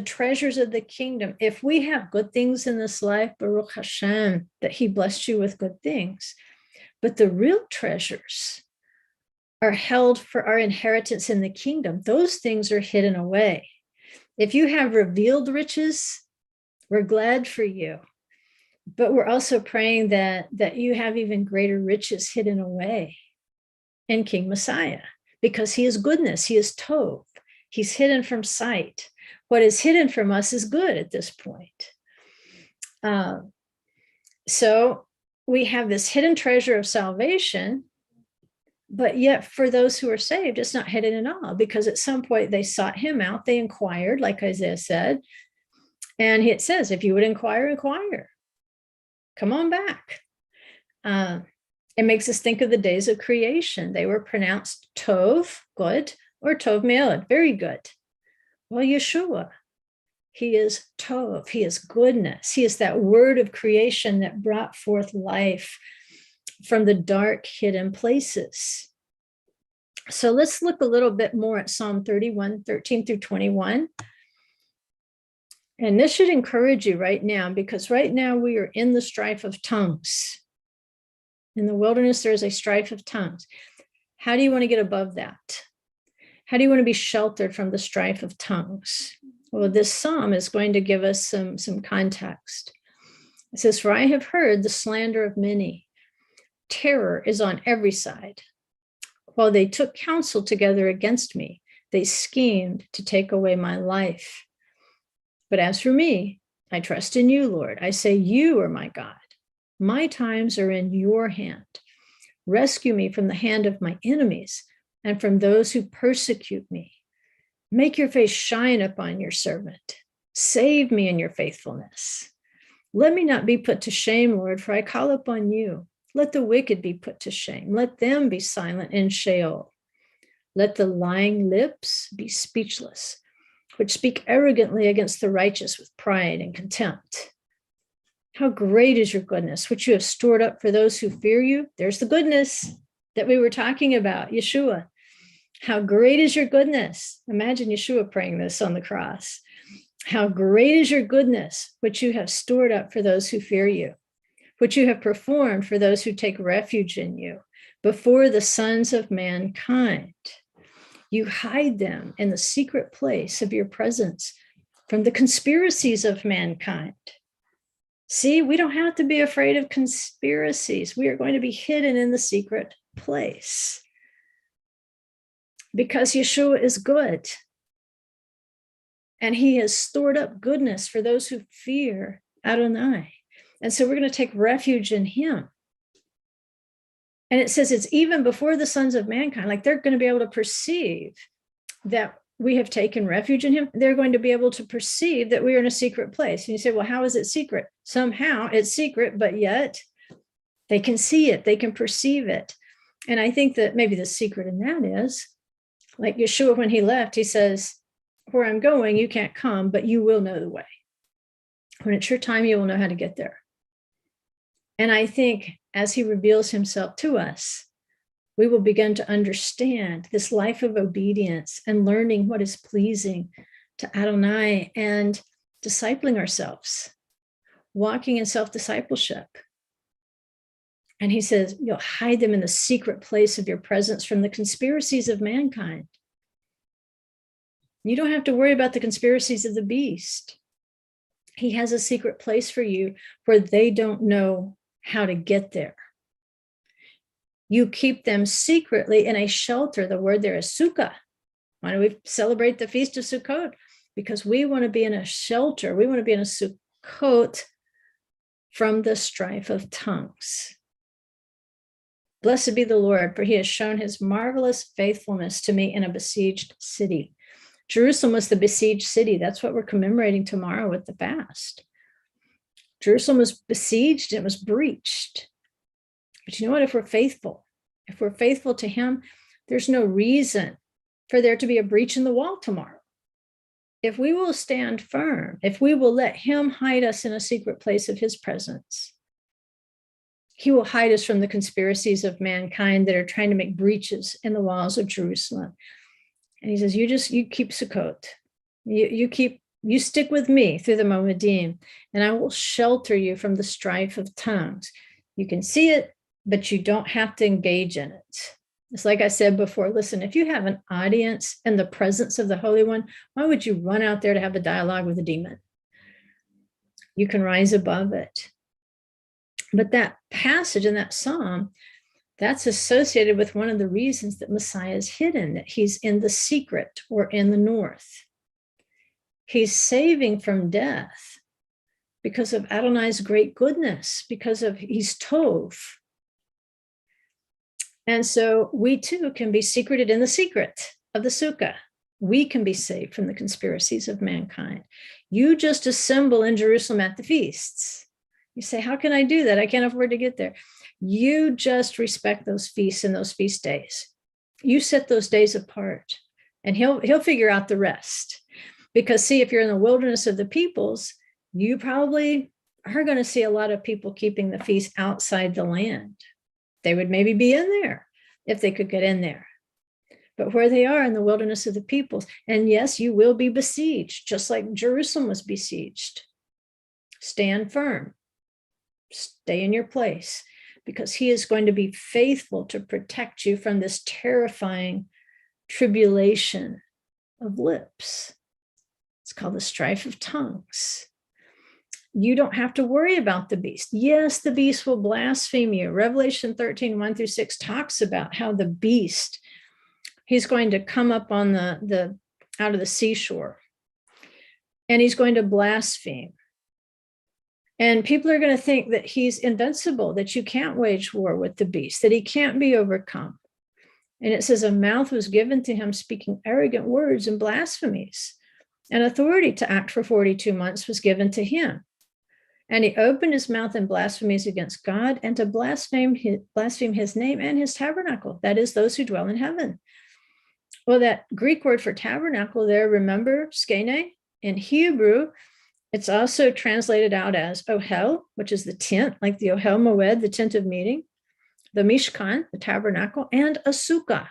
Speaker 1: treasures of the kingdom. If we have good things in this life, Baruch Hashem, that he blessed you with good things. But the real treasures are held for our inheritance in the kingdom. Those things are hidden away. If you have revealed riches, we're glad for you. But we're also praying that you have even greater riches hidden away in King Messiah, because he is goodness, he is Tov. He's hidden from sight. What is hidden from us is good at this point. So we have this hidden treasure of salvation, but yet for those who are saved, it's not hidden at all, because at some point they sought him out, they inquired, like Isaiah said. And it says, if you would inquire, inquire. come on back. It makes us think of the days of creation. They were pronounced tov, good, or tov meod, very good. Well, Yeshua, he is tov, he is goodness. He is that word of creation that brought forth life from the dark hidden places. So let's look a little bit more at Psalm 31, 13 through 21. And this should encourage you right now, because right now we are in the strife of tongues. In the wilderness, there is a strife of tongues. How do you want to get above that? How do you want to be sheltered from the strife of tongues? Well, this psalm is going to give us some context. It says, "For I have heard the slander of many. Terror is on every side. While they took counsel together against me, they schemed to take away my life. But as for me, I trust in you, Lord. I say, you are my God. My times are in your hand. Rescue me from the hand of my enemies and from those who persecute me. Make your face shine upon your servant. Save me in your faithfulness. Let me not be put to shame, Lord, for I call upon you. Let the wicked be put to shame. Let them be silent in Sheol. Let the lying lips be speechless, which speak arrogantly against the righteous with pride and contempt. How great is your goodness, which you have stored up for those who fear you." There's the goodness that we were talking about, Yeshua. How great is your goodness. Imagine Yeshua praying this on the cross. How great is your goodness, which you have stored up for those who fear you, which you have performed for those who take refuge in you, before the sons of mankind. You hide them in the secret place of your presence from the conspiracies of mankind. See, we don't have to be afraid of conspiracies. We are going to be hidden in the secret place because Yeshua is good. And he has stored up goodness for those who fear Adonai. And so we're going to take refuge in him. And it says it's even before the sons of mankind, like they're going to be able to perceive that we have taken refuge in him. They're going to be able to perceive that we are in a secret place. And you say, well, how is it secret? Somehow it's secret, but yet they can see it. They can perceive it. And I think that maybe the secret in that is, like Yeshua, when he left, he says, where I'm going, you can't come, but you will know the way. When it's your time, you will know how to get there. And I think as he reveals himself to us, we will begin to understand this life of obedience and learning what is pleasing to Adonai and discipling ourselves, walking in self-discipleship. And he says, you'll hide them in the secret place of your presence from the conspiracies of mankind. You don't have to worry about the conspiracies of the beast. He has a secret place for you where they don't know how to get there. You keep them secretly in a shelter. The word there is sukkah. Why do we celebrate the Feast of Sukkot? Because we want to be in a shelter. We want to be in a Sukkot from the strife of tongues. Blessed be the Lord, for he has shown his marvelous faithfulness to me in a besieged city. Jerusalem was the besieged city. That's what we're commemorating tomorrow with the fast. Jerusalem was besieged, it was breached. But you know what? If we're faithful to him, there's no reason for there to be a breach in the wall tomorrow. If we will stand firm, if we will let him hide us in a secret place of his presence, he will hide us from the conspiracies of mankind that are trying to make breaches in the walls of Jerusalem. And he says, you keep Sukkot. You stick with me through the Moedim, and I will shelter you from the strife of tongues. You can see it, but you don't have to engage in it. It's like I said before, listen, if you have an audience in the presence of the Holy One, why would you run out there to have a dialogue with a demon? You can rise above it. But that passage in that psalm, that's associated with one of the reasons that Messiah is hidden, that he's in the secret or in the north. He's saving from death because of Adonai's great goodness, because of he's Tov. And so we too can be secreted in the secret of the Sukkah. We can be saved from the conspiracies of mankind. You just assemble in Jerusalem at the feasts. You say, how can I do that? I can't afford to get there. You just respect those feasts and those feast days. You set those days apart, and he'll figure out the rest. Because see, if you're in the wilderness of the peoples, you probably are going to see a lot of people keeping the feast outside the land. They would maybe be in there if they could get in there. But where they are in the wilderness of the peoples, and yes, you will be besieged, just like Jerusalem was besieged. Stand firm. Stay in your place, because he is going to be faithful to protect you from this terrifying tribulation of lips. It's called the strife of tongues. You don't have to worry about the beast. Yes, the beast will blaspheme you. Revelation 13, 1-6 talks about how the beast, he's going to come up on the out of the seashore, and he's going to blaspheme. And people are going to think that he's invincible, that you can't wage war with the beast, that he can't be overcome. And it says a mouth was given to him speaking arrogant words and blasphemies. And authority to act for 42 months was given to him. And he opened his mouth in blasphemies against God and to blaspheme his name and his tabernacle. That is, those who dwell in heaven. Well, that Greek word for tabernacle there, remember, skene, in Hebrew, it's also translated out as ohel, which is the tent, like the ohel moed, the tent of meeting, the mishkan, the tabernacle, and a sukkah.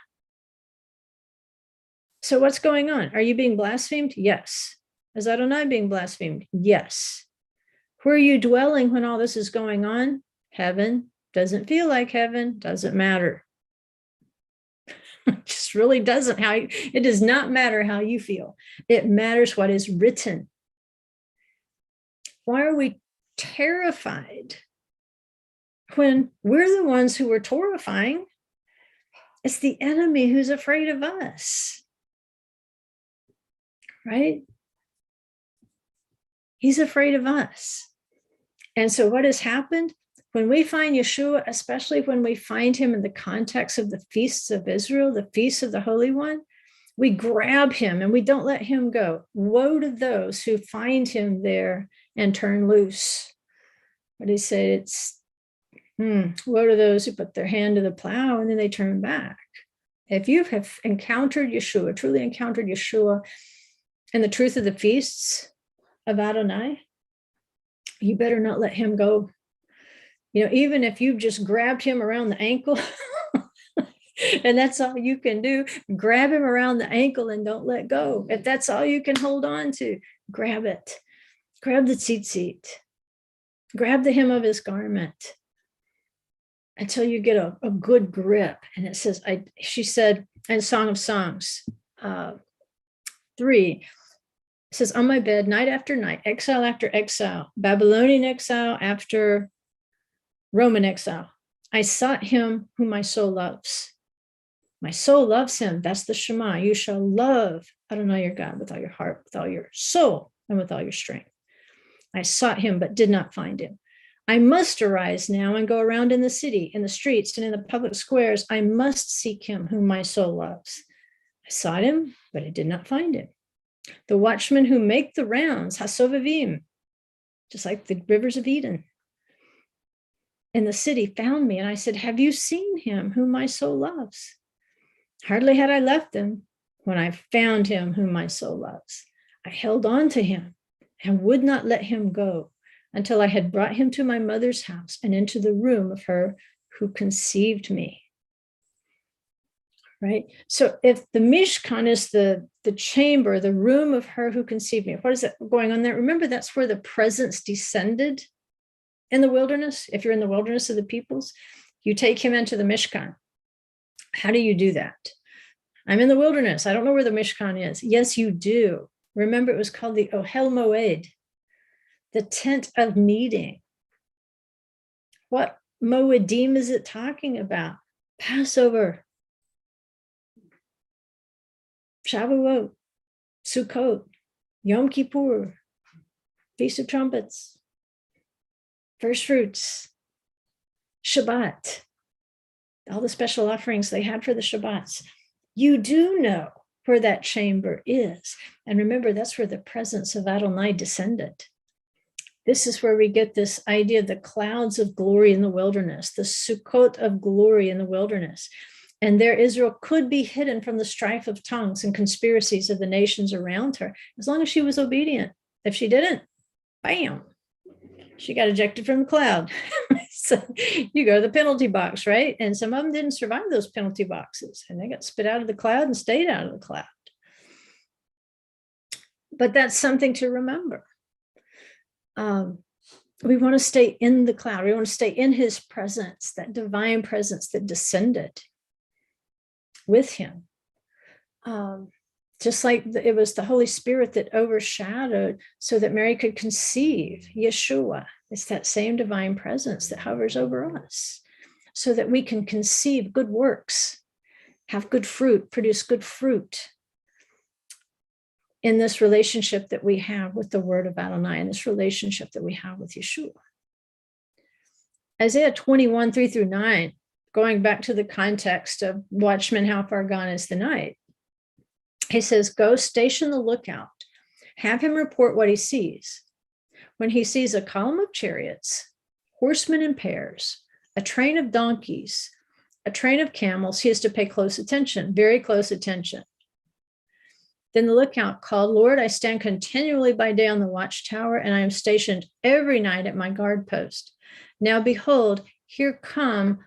Speaker 1: So what's going on? Are you being blasphemed? Yes. Is Adonai being blasphemed? Yes. Where are you dwelling when all this is going on? Heaven. Doesn't feel like heaven. Doesn't matter. It just really doesn't. It does not matter how you feel. It matters what is written. Why are we terrified when we're the ones who are torahfying? It's the enemy who's afraid of us, right? He's afraid of us. And so what has happened? When we find Yeshua, especially when we find him in the context of the feasts of Israel, the feasts of the Holy One, we grab him and we don't let him go. Woe to those who find him there and turn loose. What he said, it's woe to those who put their hand to the plow and then they turn back. If you have encountered Yeshua, truly encountered Yeshua and the truth of the feasts of Adonai, you better not let him go. You know, even if you've just grabbed him around the ankle, and that's all you can do, grab him around the ankle and don't let go. If that's all you can hold on to, grab it. Grab the tzitzit. Grab the hem of his garment until you get a good grip. And it says, she said in Song of Songs 3, it says, on my bed, night after night, exile after exile, Babylonian exile after Roman exile, I sought him whom my soul loves. My soul loves him. That's the Shema. You shall love Adonai your God with all your heart, with all your soul, and with all your strength. I sought him, but did not find him. I must arise now and go around in the city, in the streets, and in the public squares. I must seek him whom my soul loves. I sought him, but I did not find him. The watchmen who make the rounds, Hasovavim, just like the rivers of Eden, in the city found me. And I said, have you seen him whom my soul loves? Hardly had I left them when I found him whom my soul loves. I held on to him and would not let him go until I had brought him to my mother's house and into the room of her who conceived me. Right? So if the Mishkan is the chamber, the room of her who conceived me, what is that going on there? Remember, that's where the presence descended in the wilderness. If you're in the wilderness of the peoples, you take him into the Mishkan. How do you do that? I'm in the wilderness. I don't know where the Mishkan is. Yes, you do. Remember, it was called the Ohel Moed, the tent of meeting. What Moedim is it talking about? Passover, Shavuot, Sukkot, Yom Kippur, Feast of Trumpets, First Fruits, Shabbat, all the special offerings they had for the Shabbats. You do know where that chamber is. And remember, that's where the presence of Adonai descended. This is where we get this idea of the clouds of glory in the wilderness, the Sukkot of glory in the wilderness. And there Israel could be hidden from the strife of tongues and conspiracies of the nations around her, as long as she was obedient. If she didn't, bam, she got ejected from the cloud. So you go to the penalty box, right? And some of them didn't survive those penalty boxes, and they got spit out of the cloud and stayed out of the cloud. But that's something to remember. We want to stay in the cloud. We want to stay in his presence, that divine presence that descended with him. Just like it was the Holy Spirit that overshadowed so that Mary could conceive Yeshua. It's that same divine presence that hovers over us so that we can conceive good works, have good fruit, produce good fruit in this relationship that we have with the word of Adonai, and this relationship that we have with Yeshua. Isaiah 21, 3-9, going back to the context of watchmen, how far gone is the night? He says, go station the lookout, have him report what he sees. When he sees a column of chariots, horsemen in pairs, a train of donkeys, a train of camels, he is to pay close attention, very close attention. Then the lookout called, Lord, I stand continually by day on the watchtower, and I am stationed every night at my guard post. Now behold, here comes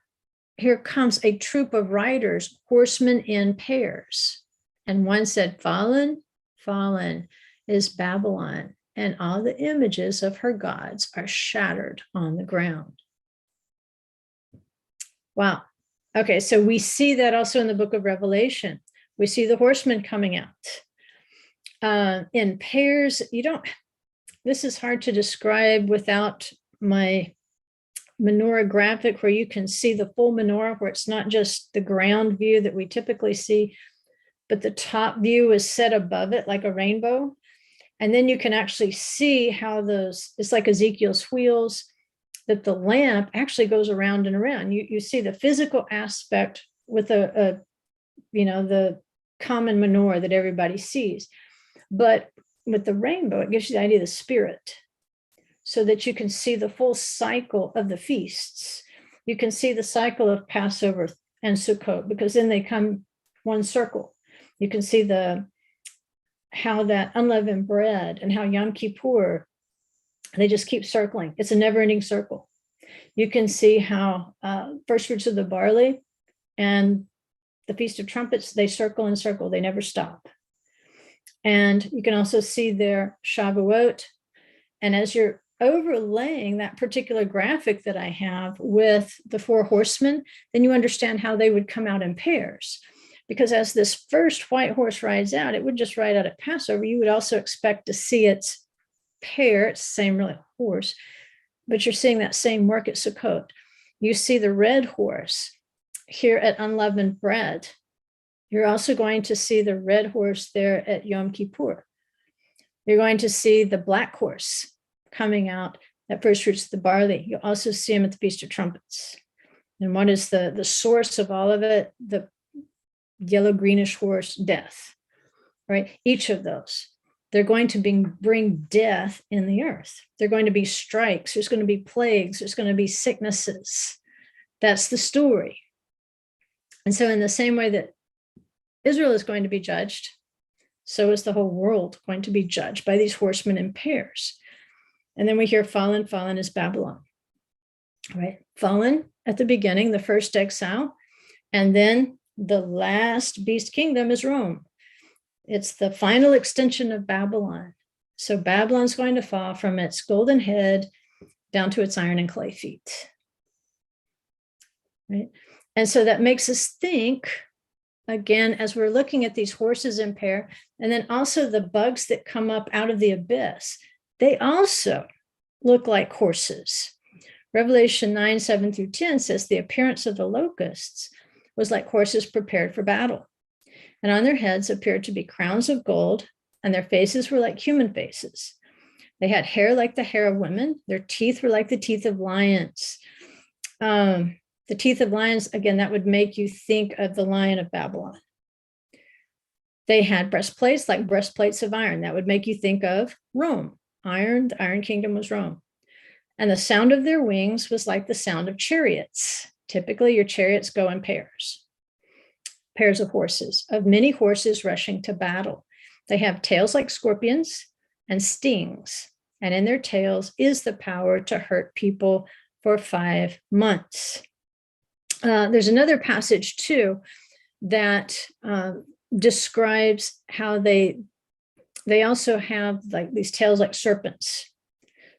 Speaker 1: a troop of riders, horsemen in pairs. And one said, fallen, fallen is Babylon, and all the images of her gods are shattered on the ground. Wow. Okay, so we see that also in the book of Revelation. We see the horsemen coming out in pairs. This is hard to describe without my menorah graphic, where you can see the full menorah, where it's not just the ground view that we typically see, but the top view is set above it like a rainbow. And then you can actually see how it's like Ezekiel's wheels, that the lamp actually goes around and around. You see the physical aspect with the common menorah that everybody sees. But with the rainbow, it gives you the idea of the spirit, so that you can see the full cycle of the feasts. You can see the cycle of Passover and Sukkot, because then they come one circle. You can see how that unleavened bread and how Yom Kippur, they just keep circling. It's a never-ending circle. You can see how first fruits of the barley and the Feast of Trumpets, they circle and circle. They never stop. And you can also see their Shavuot. And as you're overlaying that particular graphic that I have with the four horsemen, then you understand how they would come out in pairs. Because as this first white horse rides out, it would just ride out at Passover. You would also expect to see its pair. It's the same really horse, but you're seeing that same work at Sukkot. You see the red horse here at unleavened bread. You're also going to see the red horse there at Yom Kippur. You're going to see the black horse coming out at first fruits of the barley. You also see him at the Feast of Trumpets. And what is the source of all of it? The yellow greenish horse, death, right? Each of those, they're going to bring death in the earth. They're going to be strikes. There's going to be plagues. There's going to be sicknesses. That's the story. And so in the same way that Israel is going to be judged, so is the whole world going to be judged by these horsemen in pairs. And then we hear fallen, fallen is Babylon, right? Fallen at the beginning, the first exile, and then the last beast kingdom is Rome. It's the final extension of Babylon. So Babylon's going to fall from its golden head down to its iron and clay feet. Right? And so that makes us think, again, as we're looking at these horses in pair, and then also the bugs that come up out of the abyss, they also look like horses. Revelation 9, 7-10 says the appearance of the locusts was like horses prepared for battle. And on their heads appeared to be crowns of gold, and their faces were like human faces. They had hair like the hair of women. Their teeth were like the teeth of lions. The teeth of lions, again, that would make you think of the Lion of Babylon. They had breastplates like breastplates of iron. That would make you think of Rome. The Iron Kingdom was Rome. And the sound of their wings was like the sound of chariots. Typically, your chariots go in pairs of horses, of many horses rushing to battle. They have tails like scorpions and stings, and in their tails is the power to hurt people for 5 months. There's another passage too that describes how they also have like these tails like serpents.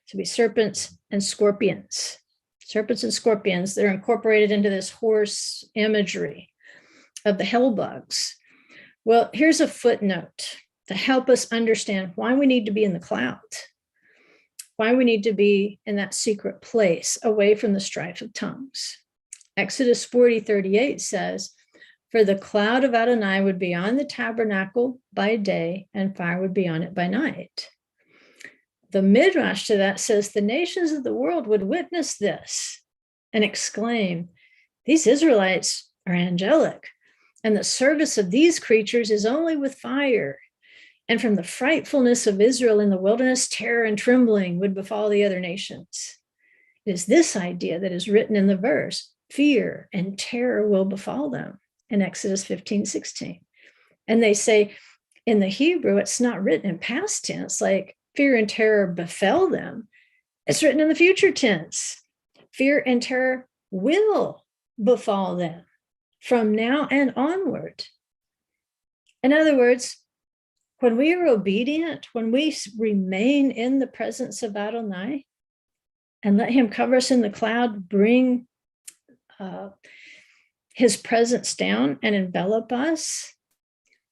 Speaker 1: To be serpents and scorpions. Serpents and scorpions, they're incorporated into this horse imagery of the hell bugs. Well, here's a footnote to help us understand why we need to be in the cloud, why we need to be in that secret place away from the strife of tongues. Exodus 40:38 says, "For the cloud of Adonai would be on the tabernacle by day, and fire would be on it by night." The Midrash to that says the nations of the world would witness this and exclaim, "These Israelites are angelic, and the service of these creatures is only with fire. And from the frightfulness of Israel in the wilderness, terror and trembling would befall the other nations." It is this idea that is written in the verse, fear and terror will befall them in Exodus 15:16. And they say in the Hebrew, it's not written in past tense, like fear and terror befell them. It's written in the future tense. Fear and terror will befall them from now and onward. In other words, when we are obedient, when we remain in the presence of Adonai and let him cover us in the cloud, bring his presence down and envelop us,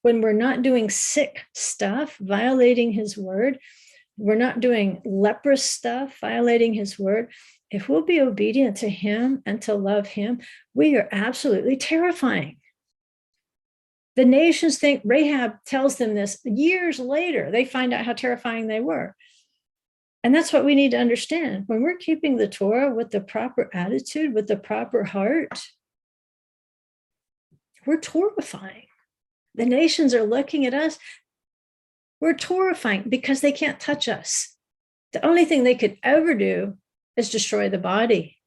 Speaker 1: when we're not doing sick stuff, violating his word, we're not doing leprous stuff, violating his word, if we'll be obedient to him and to love him, we are absolutely terrifying. The nations think, Rahab tells them this years later, they find out how terrifying they were. And that's what we need to understand. When we're keeping the Torah with the proper attitude, with the proper heart, we're terrifying. The nations are looking at us. We're terrifying because they can't touch us. The only thing they could ever do is destroy the body.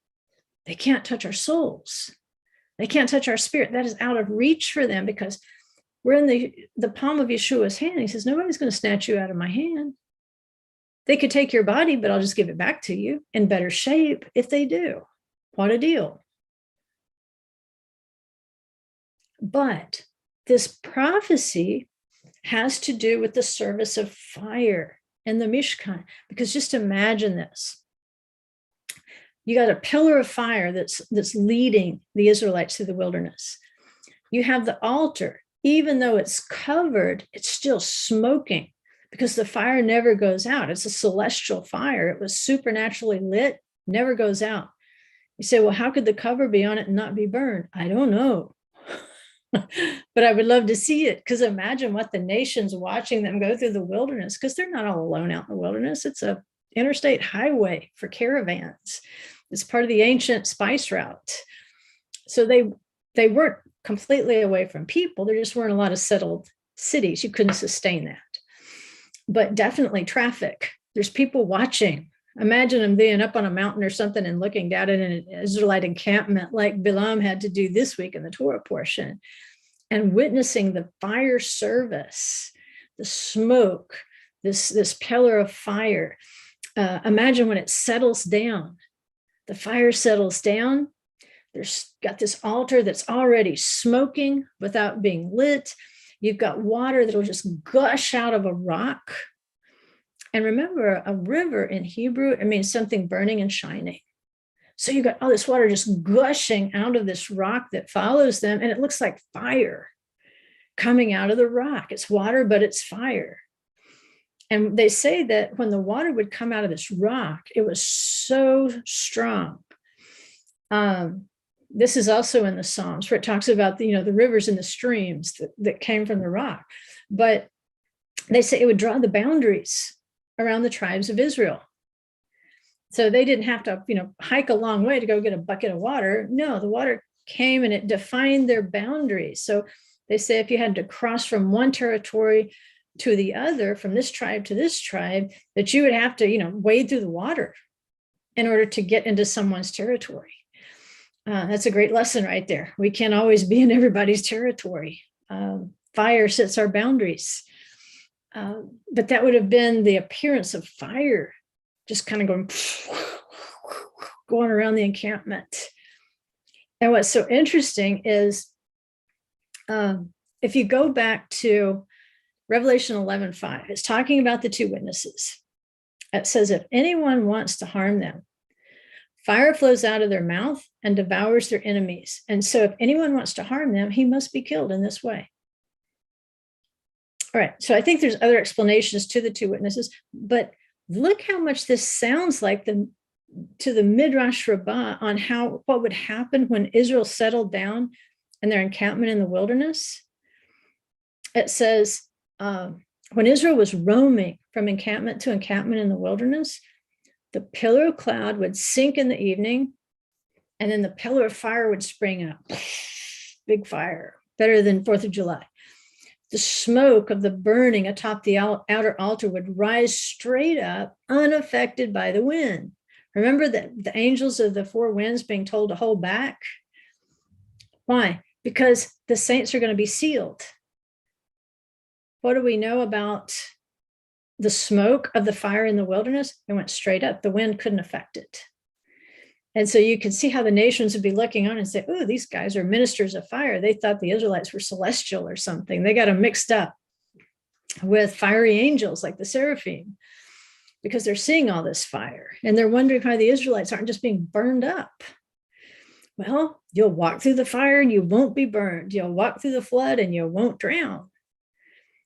Speaker 1: They can't touch our souls. They can't touch our spirit. That is out of reach for them because we're in the palm of Yeshua's hand. He says, nobody's going to snatch you out of my hand. They could take your body, but I'll just give it back to you in better shape if they do. What a deal. But this prophecy has to do with the service of fire in the Mishkan, because just imagine this. You got a pillar of fire that's leading the Israelites through the wilderness. You have the altar, even though it's covered, it's still smoking because the fire never goes out. It's a celestial fire. It was supernaturally lit, never goes out. You say, well, how could the cover be on it and not be burned? I don't know. But I would love to see it, because imagine what the nations watching them go through the wilderness, because they're not all alone out in the wilderness. It's a interstate highway for caravans. It's part of the ancient spice route. So they weren't completely away from people. There just weren't a lot of settled cities. You couldn't sustain that. But definitely traffic. There's people watching. Imagine them being up on a mountain or something and looking down at an Israelite encampment like Bilam had to do this week in the Torah portion, and witnessing the fire service, the smoke, this pillar of fire. Imagine when it settles down, the fire settles down. There's got this altar that's already smoking without being lit. You've got water that'll just gush out of a rock. And remember, a river in Hebrew, it means something burning and shining. So you've got all this water just gushing out of this rock that follows them, and it looks like fire coming out of the rock. It's water, but it's fire. And they say that when the water would come out of this rock, it was so strong. This is also in the Psalms, where it talks about the rivers and the streams that came from the rock. But they say it would draw the boundaries around the tribes of Israel. So they didn't have to, hike a long way to go get a bucket of water. No, the water came and it defined their boundaries. So they say if you had to cross from one territory to the other, from this tribe to this tribe, that you would have to, wade through the water. in order to get into someone's territory. That's a great lesson right there. We can't always be in everybody's territory. Fire sets our boundaries. But that would have been the appearance of fire, just kind of going around the encampment. And what's so interesting is if you go back to Revelation 11:5, it's talking about the two witnesses. It says, if anyone wants to harm them, fire flows out of their mouth and devours their enemies. And so if anyone wants to harm them, he must be killed in this way. All right, so I think there's other explanations to the two witnesses, but look how much this sounds like to the Midrash Rabbah on what would happen when Israel settled down in their encampment in the wilderness. It says, when Israel was roaming from encampment to encampment in the wilderness, the pillar of cloud would sink in the evening, and then the pillar of fire would spring up. Big fire, better than 4th of July. The smoke of the burning atop the outer altar would rise straight up, unaffected by the wind. Remember the angels of the four winds being told to hold back? Why? Because the saints are going to be sealed. What do we know about the smoke of the fire in the wilderness? It went straight up. The wind couldn't affect it. And so you can see how the nations would be looking on and say, oh, these guys are ministers of fire. They thought the Israelites were celestial or something. They got them mixed up with fiery angels like the seraphim, because they're seeing all this fire. And they're wondering why the Israelites aren't just being burned up. Well, you'll walk through the fire and you won't be burned. You'll walk through the flood and you won't drown.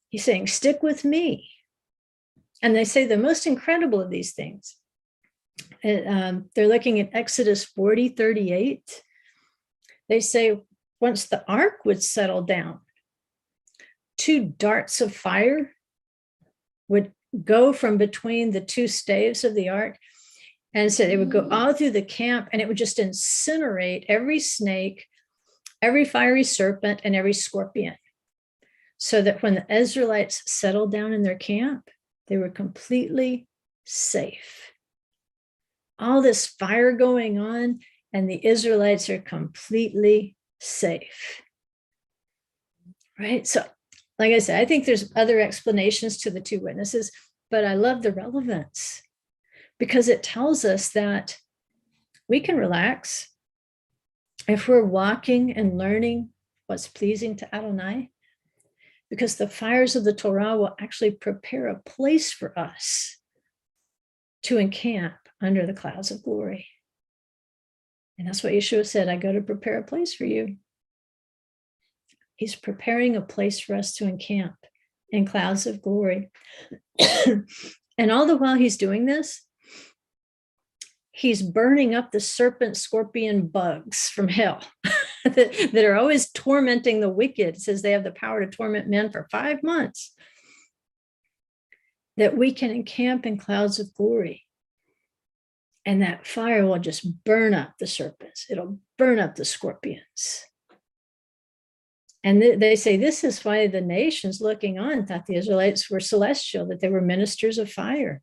Speaker 1: He's saying, stick with me. And they say the most incredible of these things. They're looking at Exodus 40:38. They say, once the ark would settle down, 2 darts of fire would go from between the 2 staves of the ark. And so it would go all through the camp, and it would just incinerate every snake, every fiery serpent, and every scorpion. So that when the Israelites settled down in their camp, they were completely safe. All this fire going on, and the Israelites are completely safe. Right? So, like I said, I think there's other explanations to the two witnesses, but I love the relevance because it tells us that we can relax if we're walking and learning what's pleasing to Adonai, because the fires of the Torah will actually prepare a place for us to encamp under the clouds of glory. And that's what Yeshua said, I go to prepare a place for you. He's preparing a place for us to encamp in clouds of glory. And all the while he's doing this, he's burning up the serpent, scorpion, bugs from hell that are always tormenting the wicked. It says they have the power to torment men for 5 months. That we can encamp in clouds of glory. And that fire will just burn up the serpents. It'll burn up the scorpions. And they say this is why the nations looking on thought the Israelites were celestial, that they were ministers of fire.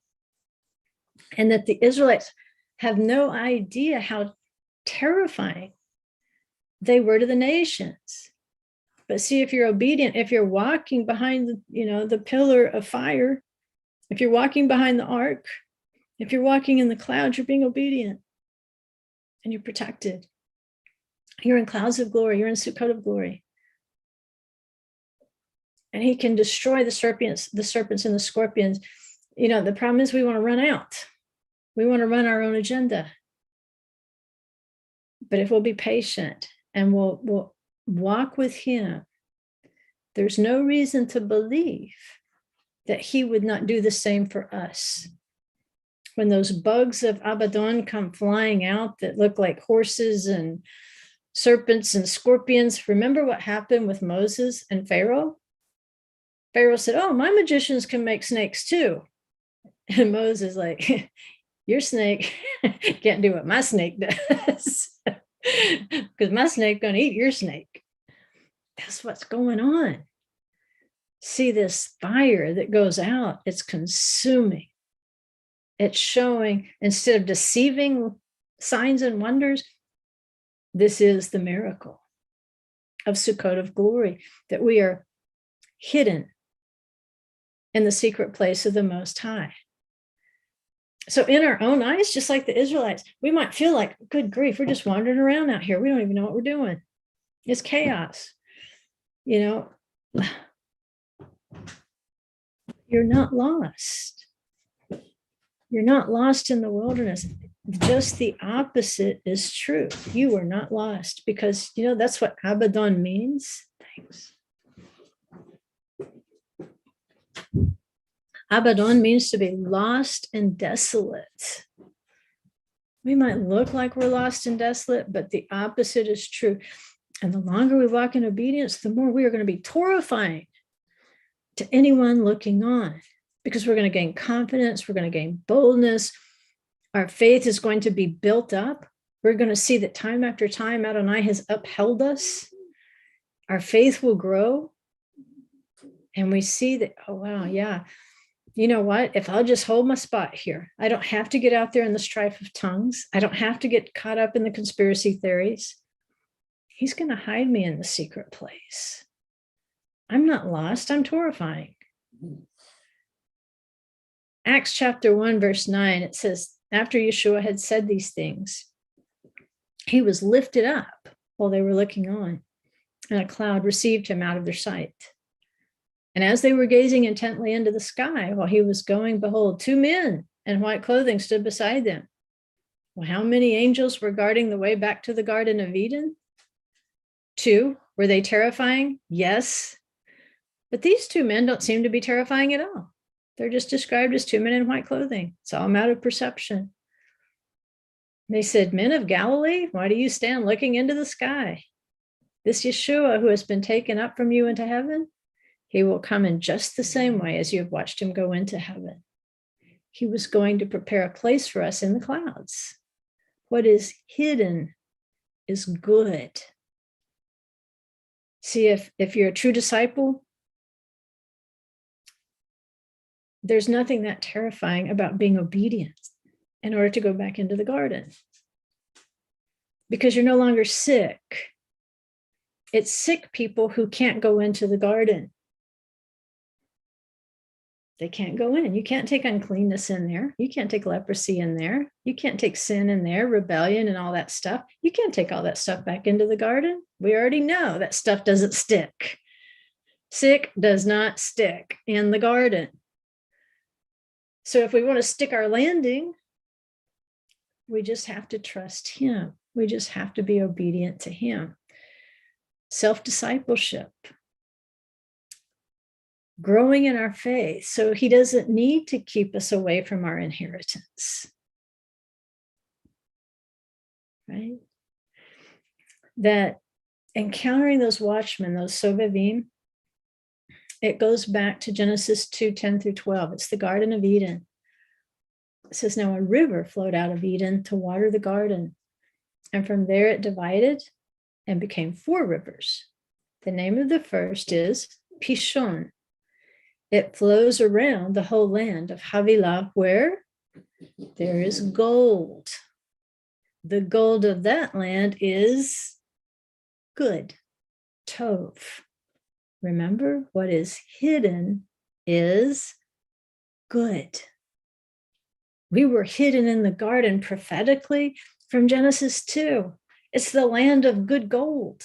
Speaker 1: And that the Israelites have no idea how terrifying they were to the nations. But see, if you're obedient, if you're walking behind the pillar of fire, if you're walking behind the ark, if you're walking in the clouds, you're being obedient and you're protected. You're in clouds of glory. You're in Sukkot of glory. And he can destroy the serpents and the scorpions. The problem is we want to run out. We want to run our own agenda. But if we'll be patient and we'll walk with him, there's no reason to believe that he would not do the same for us. When those bugs of Abaddon come flying out that look like horses and serpents and scorpions, remember what happened with Moses and Pharaoh? Pharaoh said, oh, my magicians can make snakes too. And Moses like, your snake can't do what my snake does because my snake going to eat your snake. That's what's going on. See this fire that goes out, it's consuming. It's showing, instead of deceiving signs and wonders, this is the miracle of Sukkot of glory, that we are hidden in the secret place of the Most High. So in our own eyes, just like the Israelites, we might feel like, good grief, we're just wandering around out here. We don't even know what we're doing. It's chaos. You know, you're not lost. You're not lost in the wilderness. Just the opposite is true. You are not lost, because, you know, that's what Abaddon means. Thanks. Abaddon means to be lost and desolate. We might look like we're lost and desolate, but the opposite is true. And the longer we walk in obedience, the more we are going to be torrifying to anyone looking on, because we're going to gain confidence, we're going to gain boldness. Our faith is going to be built up. We're going to see that time after time, Adonai has upheld us. Our faith will grow. And we see that, oh, wow, yeah. You know what? If I'll just hold my spot here, I don't have to get out there in the strife of tongues. I don't have to get caught up in the conspiracy theories. He's going to hide me in the secret place. I'm not lost. I'm torrifying. Acts chapter 1, verse 9, it says, after Yeshua had said these things, he was lifted up while they were looking on, and a cloud received him out of their sight. And as they were gazing intently into the sky while he was going, behold, two men in white clothing stood beside them. Well, how many angels were guarding the way back to the Garden of Eden? Two. Were they terrifying? Yes. But these two men don't seem to be terrifying at all. They're just described as two men in white clothing. It's all a matter of perception. They said, men of Galilee, why do you stand looking into the sky? This Yeshua who has been taken up from you into heaven, he will come in just the same way as you have watched him go into heaven. He was going to prepare a place for us in the clouds. What is hidden is good. See, if you're a true disciple, there's nothing that terrifying about being obedient in order to go back into the garden, because you're no longer sick. It's sick people who can't go into the garden. They can't go in. You can't take uncleanness in there. You can't take leprosy in there. You can't take sin in there, rebellion and all that stuff. You can't take all that stuff back into the garden. We already know that stuff doesn't stick. Sick does not stick in the garden. So if we want to stick our landing, we just have to trust him. We just have to be obedient to him. Self-discipleship. Growing in our faith, so he doesn't need to keep us away from our inheritance. Right? That encountering those watchmen, those sovevim, it goes back to Genesis 2:10-12. It's the Garden of Eden. It says, now a river flowed out of Eden to water the garden. And from there it divided and became four rivers. The name of the first is Pishon. It flows around the whole land of Havilah, where there is gold. The gold of that land is good, tov. Remember, what is hidden is good. We were hidden in the garden prophetically from Genesis 2. It's the land of good gold,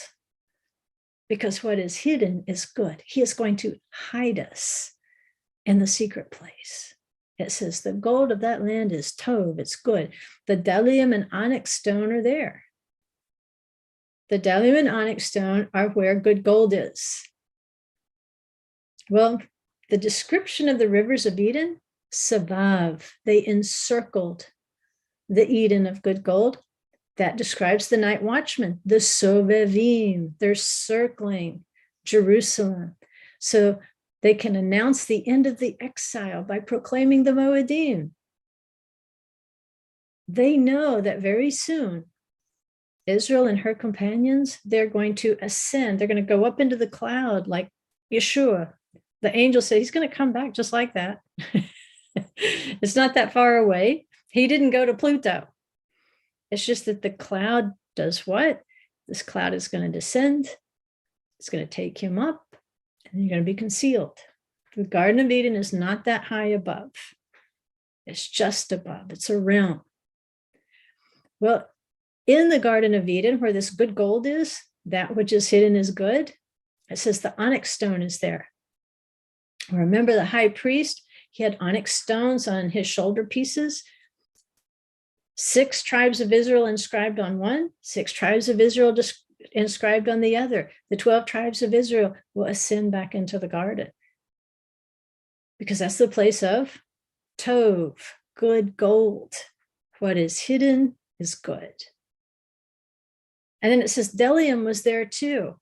Speaker 1: because what is hidden is good. He is going to hide us in the secret place. It says the gold of that land is tov, it's good. The bdellium and onyx stone are there. The bdellium and onyx stone are where good gold is. Well, the description of the rivers of Eden, Savav, they encircled the Eden of good gold. That describes the night watchmen, the Sovevim. They're circling Jerusalem. So they can announce the end of the exile by proclaiming the Moedim. They know that very soon, Israel and her companions, they're going to ascend. They're going to go up into the cloud like Yeshua. The angel said he's going to come back just like that. It's not that far away. He didn't go to Pluto. It's just that the cloud does what? This cloud is going to descend. It's going to take him up, and you're going to be concealed. The Garden of Eden is not that high above. It's just above. It's a realm. Well, in the Garden of Eden, where this good gold is, that which is hidden is good. It says the onyx stone is there. Remember the high priest, he had onyx stones on his shoulder pieces. 6 tribes of Israel inscribed on one, 6 tribes of Israel inscribed on the other. The 12 tribes of Israel will ascend back into the garden, because that's the place of Tov, good gold. What is hidden is good. And then it says Delium was there too.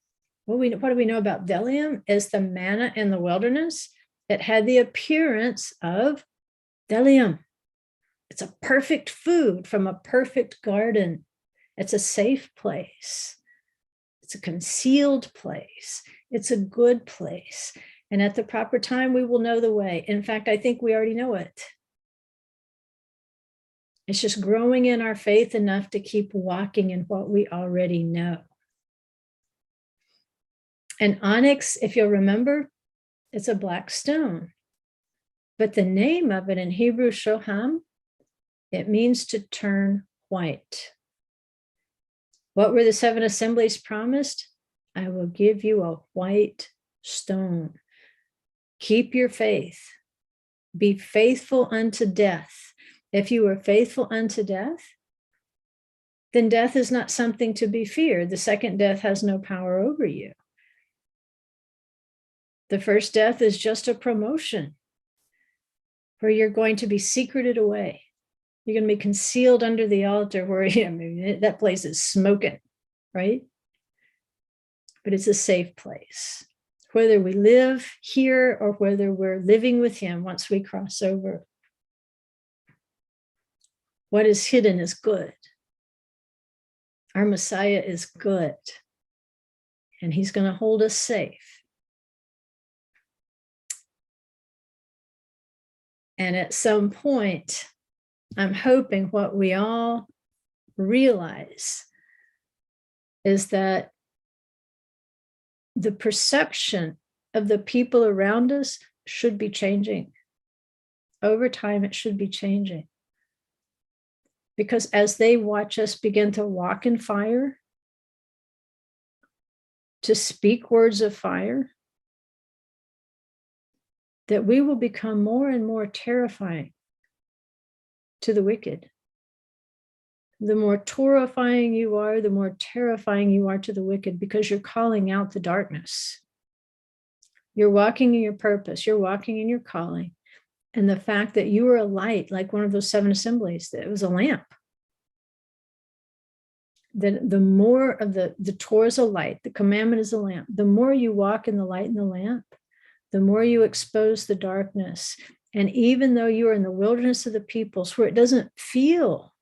Speaker 1: What do we know about Delium? Is the manna in the wilderness. It had the appearance of Delium. It's a perfect food from a perfect garden. It's a safe place. It's a concealed place. It's a good place. And at the proper time, we will know the way. In fact, I think we already know it. It's just growing in our faith enough to keep walking in what we already know. And onyx, if you'll remember, it's a black stone. But the name of it in Hebrew, shoham, it means to turn white. What were the 7 assemblies promised? I will give you a white stone. Keep your faith. Be faithful unto death. If you are faithful unto death, then death is not something to be feared. The second death has no power over you. The first death is just a promotion where you're going to be secreted away. You're going to be concealed under the altar where that place is smoking, right? But it's a safe place. Whether we live here or whether we're living with him once we cross over. What is hidden is good. Our Messiah is good. And he's going to hold us safe. And at some point, I'm hoping what we all realize is that the perception of the people around us should be changing. Over time, it should be changing. Because as they watch us begin to walk in fire, to speak words of fire, that we will become more and more terrifying to the wicked. The more Torahfying you are, the more terrifying you are to the wicked, because you're calling out the darkness. You're walking in your purpose. You're walking in your calling. And the fact that you are a light, like one of those 7 assemblies, that it was a lamp. That the more of the Torah is a light, the commandment is a lamp. The more you walk in the light and the lamp, the more you expose the darkness. And even though you are in the wilderness of the peoples, where it doesn't feel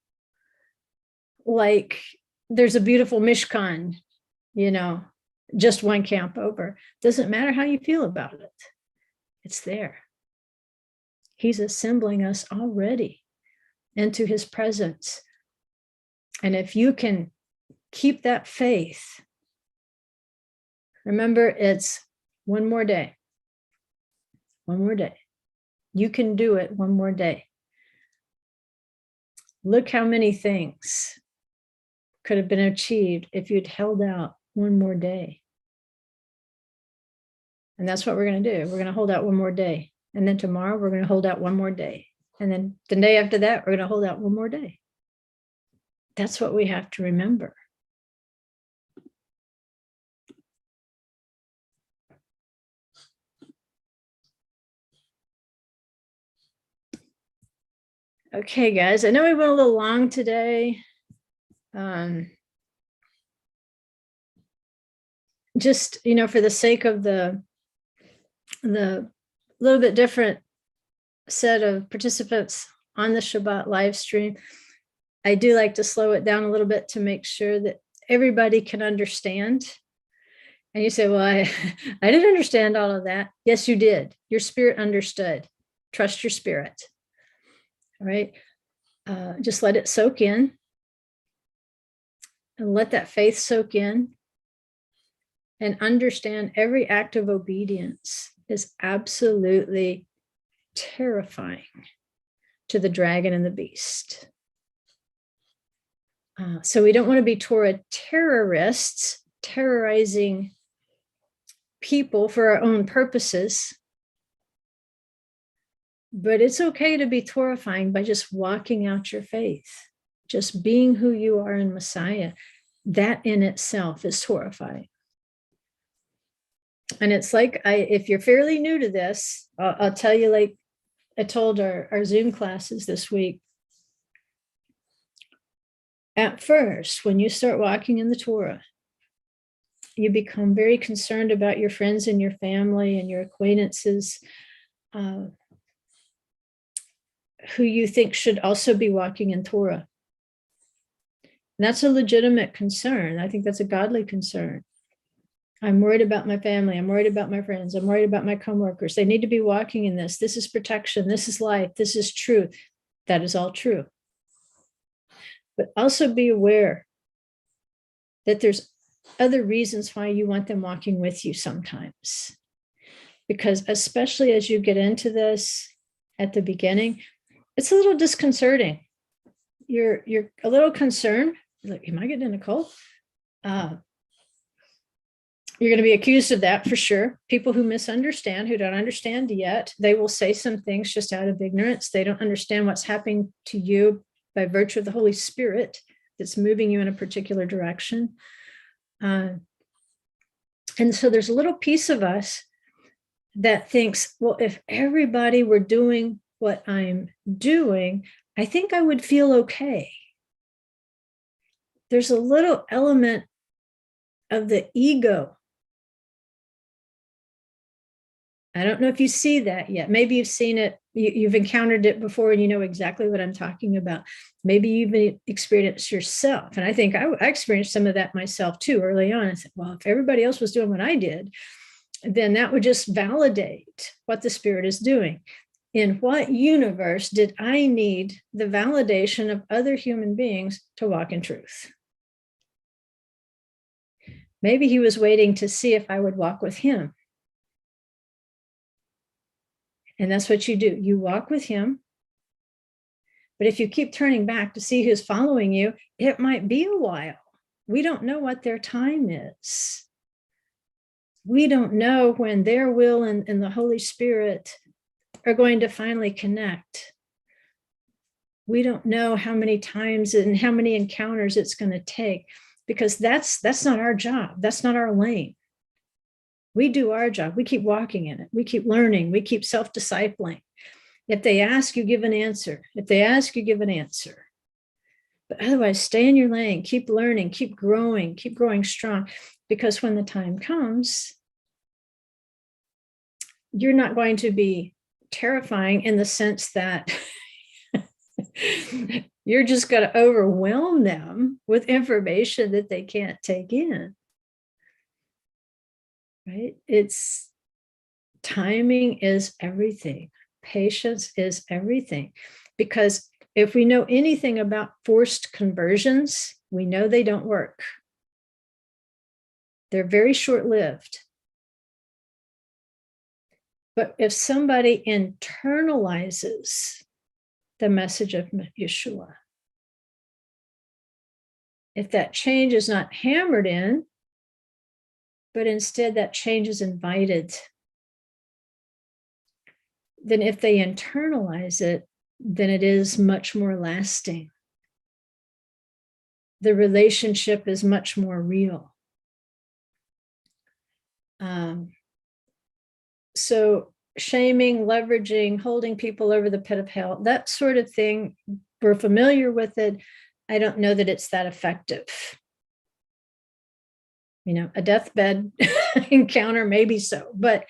Speaker 1: like there's a beautiful Mishkan, just one camp over, doesn't matter how you feel about it. It's there. He's assembling us already into his presence. And if you can keep that faith, remember, it's one more day. One more day. You can do it one more day. Look how many things could have been achieved if you'd held out one more day. And that's what we're going to do. We're going to hold out one more day. And then tomorrow we're going to hold out one more day. And then the day after that, we're going to hold out one more day. That's what we have to remember. Okay, guys, I know we went a little long today. Just, for the sake of the little bit different set of participants on the Shabbat live stream, I do like to slow it down a little bit to make sure that everybody can understand. And you say, well, I didn't understand all of that. Yes, you did. Your spirit understood. Trust your spirit. All right. Just let it soak in and let that faith soak in and understand every act of obedience is absolutely terrifying to the dragon and the beast. So we don't want to be Torah terrorists, terrorizing people for our own purposes. But it's okay to be Torahfying by just walking out your faith, just being who you are in Messiah. That in itself is Torahfying. And it's like, if you're fairly new to this, I'll tell you, like I told our Zoom classes this week, at first, when you start walking in the Torah, you become very concerned about your friends and your family and your acquaintances, who you think should also be walking in Torah. And that's a legitimate concern. I think that's a godly concern. I'm worried about my family. I'm worried about my friends. I'm worried about my coworkers. They need to be walking in this. This is protection. This is life. This is truth. That is all true. But also be aware that there's other reasons why you want them walking with you sometimes. Because especially as you get into this at the beginning, it's a little disconcerting. You're a little concerned. Like, am I getting in a cult? You're going to be accused of that for sure. People who misunderstand, who don't understand yet, they will say some things just out of ignorance. They don't understand what's happening to you by virtue of the Holy Spirit that's moving you in a particular direction. And so there's a little piece of us that thinks, well, if everybody were doing what I'm doing, I think I would feel okay. There's a little element of the ego. I don't know if you see that yet. Maybe you've seen it, you've encountered it before and you know exactly what I'm talking about. Maybe you've experienced yourself. And I think I experienced some of that myself too early on. I said, well, if everybody else was doing what I did, then that would just validate what the Spirit is doing. In what universe did I need the validation of other human beings to walk in truth? Maybe he was waiting to see if I would walk with him. And that's what you do. You walk with him. But if you keep turning back to see who's following you, it might be a while. We don't know what their time is. We don't know when their will and the Holy Spirit are going to finally connect. We don't know how many times and how many encounters it's going to take, because that's not our job. That's not our lane. We do our job. We keep walking in it. We keep learning. We keep self-discipling. If they ask, you give an answer. If they ask, you give an answer. But otherwise, stay in your lane. Keep learning. Keep growing strong. Because when the time comes, you're not going to be terrifying in the sense that you're just going to overwhelm them with information that they can't take in. Right? It's timing is everything. Patience is everything. Because if we know anything about forced conversions, we know they don't work. They're very short-lived. But if somebody internalizes the message of Yeshua, if that change is not hammered in, but instead that change is invited, then if they internalize it, then it is much more lasting. The relationship is much more real. So shaming, leveraging, holding people over the pit of hell, that sort of thing, we're familiar with it. I don't know that it's that effective. You know, a deathbed encounter, maybe so. But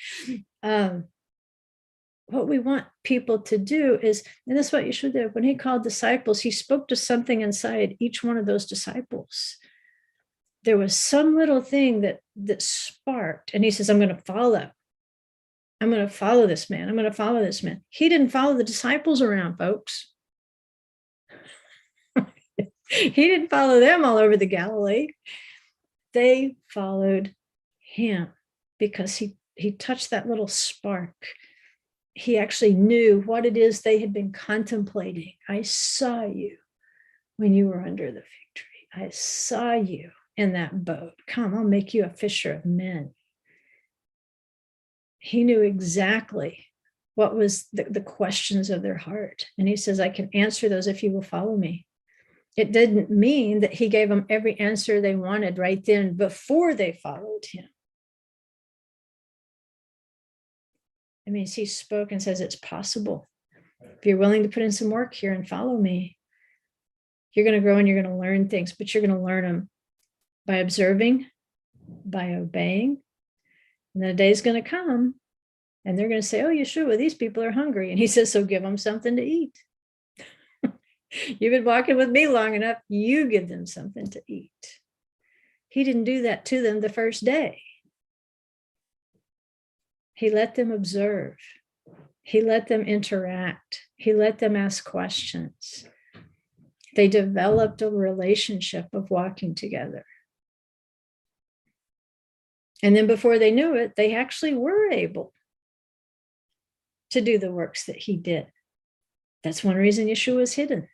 Speaker 1: what we want people to do is, and that's what Yeshua did. When he called disciples, he spoke to something inside each one of those disciples. There was some little thing that sparked, and he says, I'm going to follow. I'm going to follow this man. I'm going to follow this man. He didn't follow the disciples around, folks. He didn't follow them all over the Galilee. They followed him because he touched that little spark. He actually knew what it is they had been contemplating. I saw you when you were under the fig tree. I saw you in that boat. Come, I'll make you a fisher of men. He knew exactly what was the questions of their heart. And he says, I can answer those if you will follow me. It didn't mean that he gave them every answer they wanted right then before they followed him. It means he spoke and says, it's possible. If you're willing to put in some work here and follow me, you're going to grow and you're going to learn things, but you're going to learn them by observing, by obeying. And then a day's going to come and they're going to say, oh, Yeshua, these people are hungry. And he says, so give them something to eat. You've been walking with me long enough. You give them something to eat. He didn't do that to them the first day. He let them observe. He let them interact. He let them ask questions. They developed a relationship of walking together. And then before they knew it, they actually were able to do the works that he did. That's one reason Yeshua is hidden.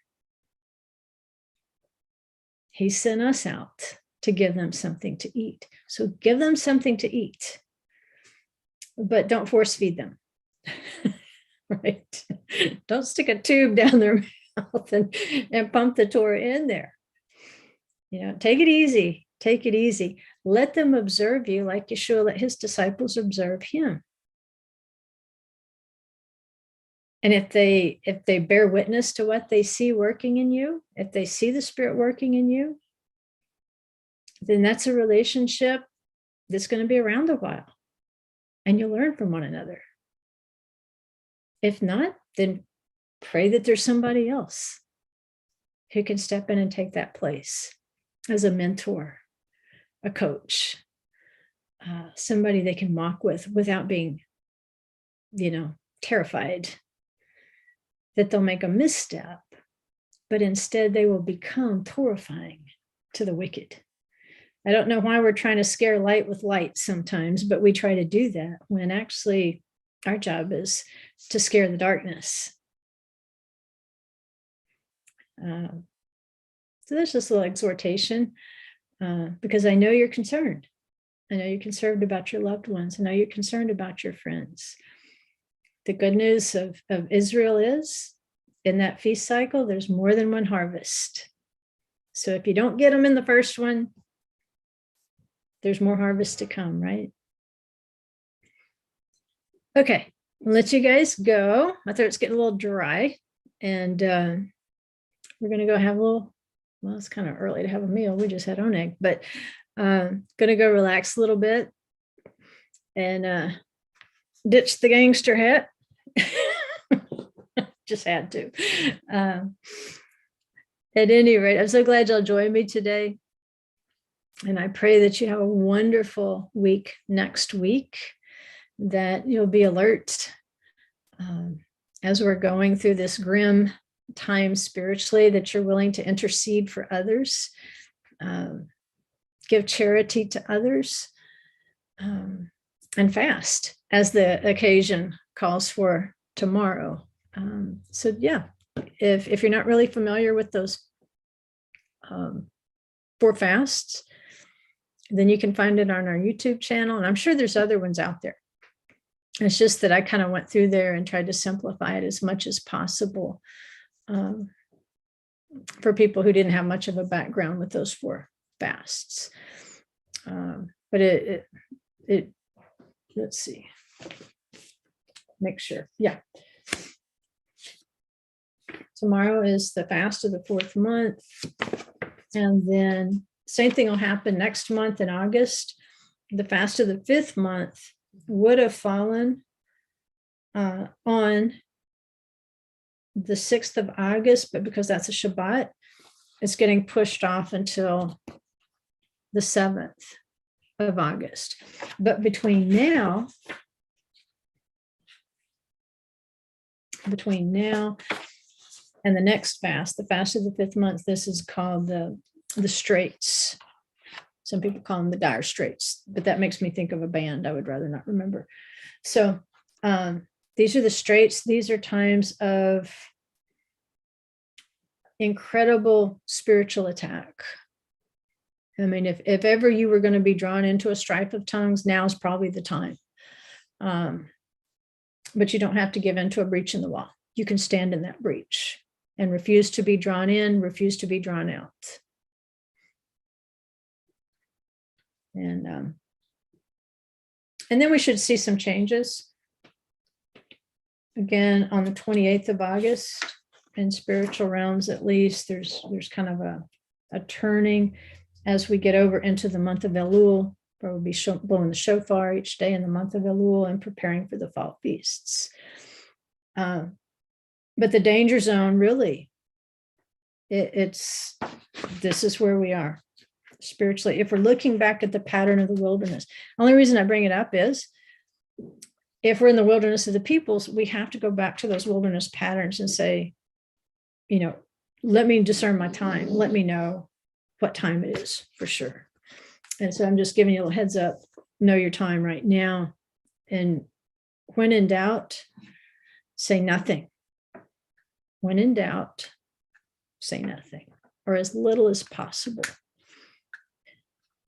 Speaker 1: He sent us out to give them something to eat. So give them something to eat, but don't force feed them, right? Don't stick a tube down their mouth and pump the Torah in there. Take it easy. Take it easy. Let them observe you like Yeshua let his disciples observe him. And if they bear witness to what they see working in you, if they see the Spirit working in you, then that's a relationship that's going to be around a while. And you'll learn from one another. If not, then pray that there's somebody else who can step in and take that place as a mentor, a coach, somebody they can walk with without being, terrified that they'll make a misstep, but instead they will become torahfying to the wicked. I don't know why we're trying to scare light with light sometimes, but we try to do that when actually our job is to scare the darkness. So that's just a little exhortation, because I know you're concerned. I know you're concerned about your loved ones. I know you're concerned about your friends. The good news of Israel is, in that feast cycle, there's more than one harvest. So if you don't get them in the first one, there's more harvest to come, right? Okay, I'll let you guys go. My throat's getting a little dry, and we're going to go have a little, well, it's kind of early to have a meal. We just had oneg, but going to go relax a little bit and ditch the gangster hat. Just had to. At any rate, I'm so glad y'all joined me today. And I pray that you have a wonderful week next week, that you'll be alert as we're going through this grim time spiritually, that you're willing to intercede for others, give charity to others, and fast as the occasion calls for tomorrow. So yeah, if you're not really familiar with those 4 fasts, then you can find it on our YouTube channel. And I'm sure there's other ones out there. It's just that I kind of went through there and tried to simplify it as much as possible for people who didn't have much of a background with those 4 fasts. But it let's see, make sure. Yeah. Tomorrow is the fast of the 4th month. And then same thing will happen next month in August. The fast of the 5th month would have fallen on the 6th of August, but because that's a Shabbat, it's getting pushed off until the 7th of August. But between now And the next fast, the fast of the 5th month, this is called the straits. Some people call them the dire straits, but that makes me think of a band I would rather not remember. So these are the straits. These are times of incredible spiritual attack. I mean, if ever you were going to be drawn into a strife of tongues, now is probably the time. But you don't have to give into a breach in the wall. You can stand in that breach and refuse to be drawn in, refuse to be drawn out. And then we should see some changes. Again, on the 28th of August, in spiritual realms, at least, there's kind of a turning as we get over into the month of Elul, where we'll be blowing the shofar each day in the month of Elul and preparing for the fall feasts. But the danger zone, really, this is where we are spiritually. If we're looking back at the pattern of the wilderness, only reason I bring it up is if we're in the wilderness of the peoples, we have to go back to those wilderness patterns and say, let me discern my time. Let me know what time it is for sure. And so I'm just giving you a little heads up, know your time right now. And when in doubt, say nothing. When in doubt, say nothing, or as little as possible.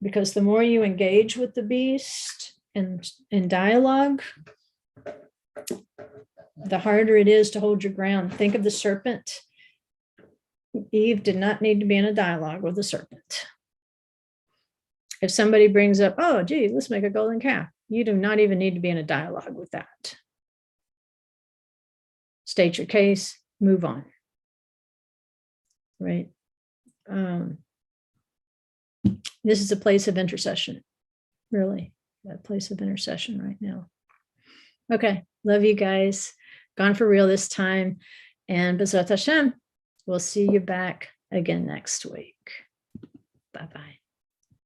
Speaker 1: Because the more you engage with the beast in dialogue, the harder it is to hold your ground. Think of the serpent. Eve did not need to be in a dialogue with the serpent. If somebody brings up, oh, gee, let's make a golden calf, you do not even need to be in a dialogue with that. State your case, move on. Right? This is a place of intercession, really, a place of intercession right now. Okay, love you guys. Gone for real this time. And B'ezrat Hashem, we'll see you back again next week. Bye-bye.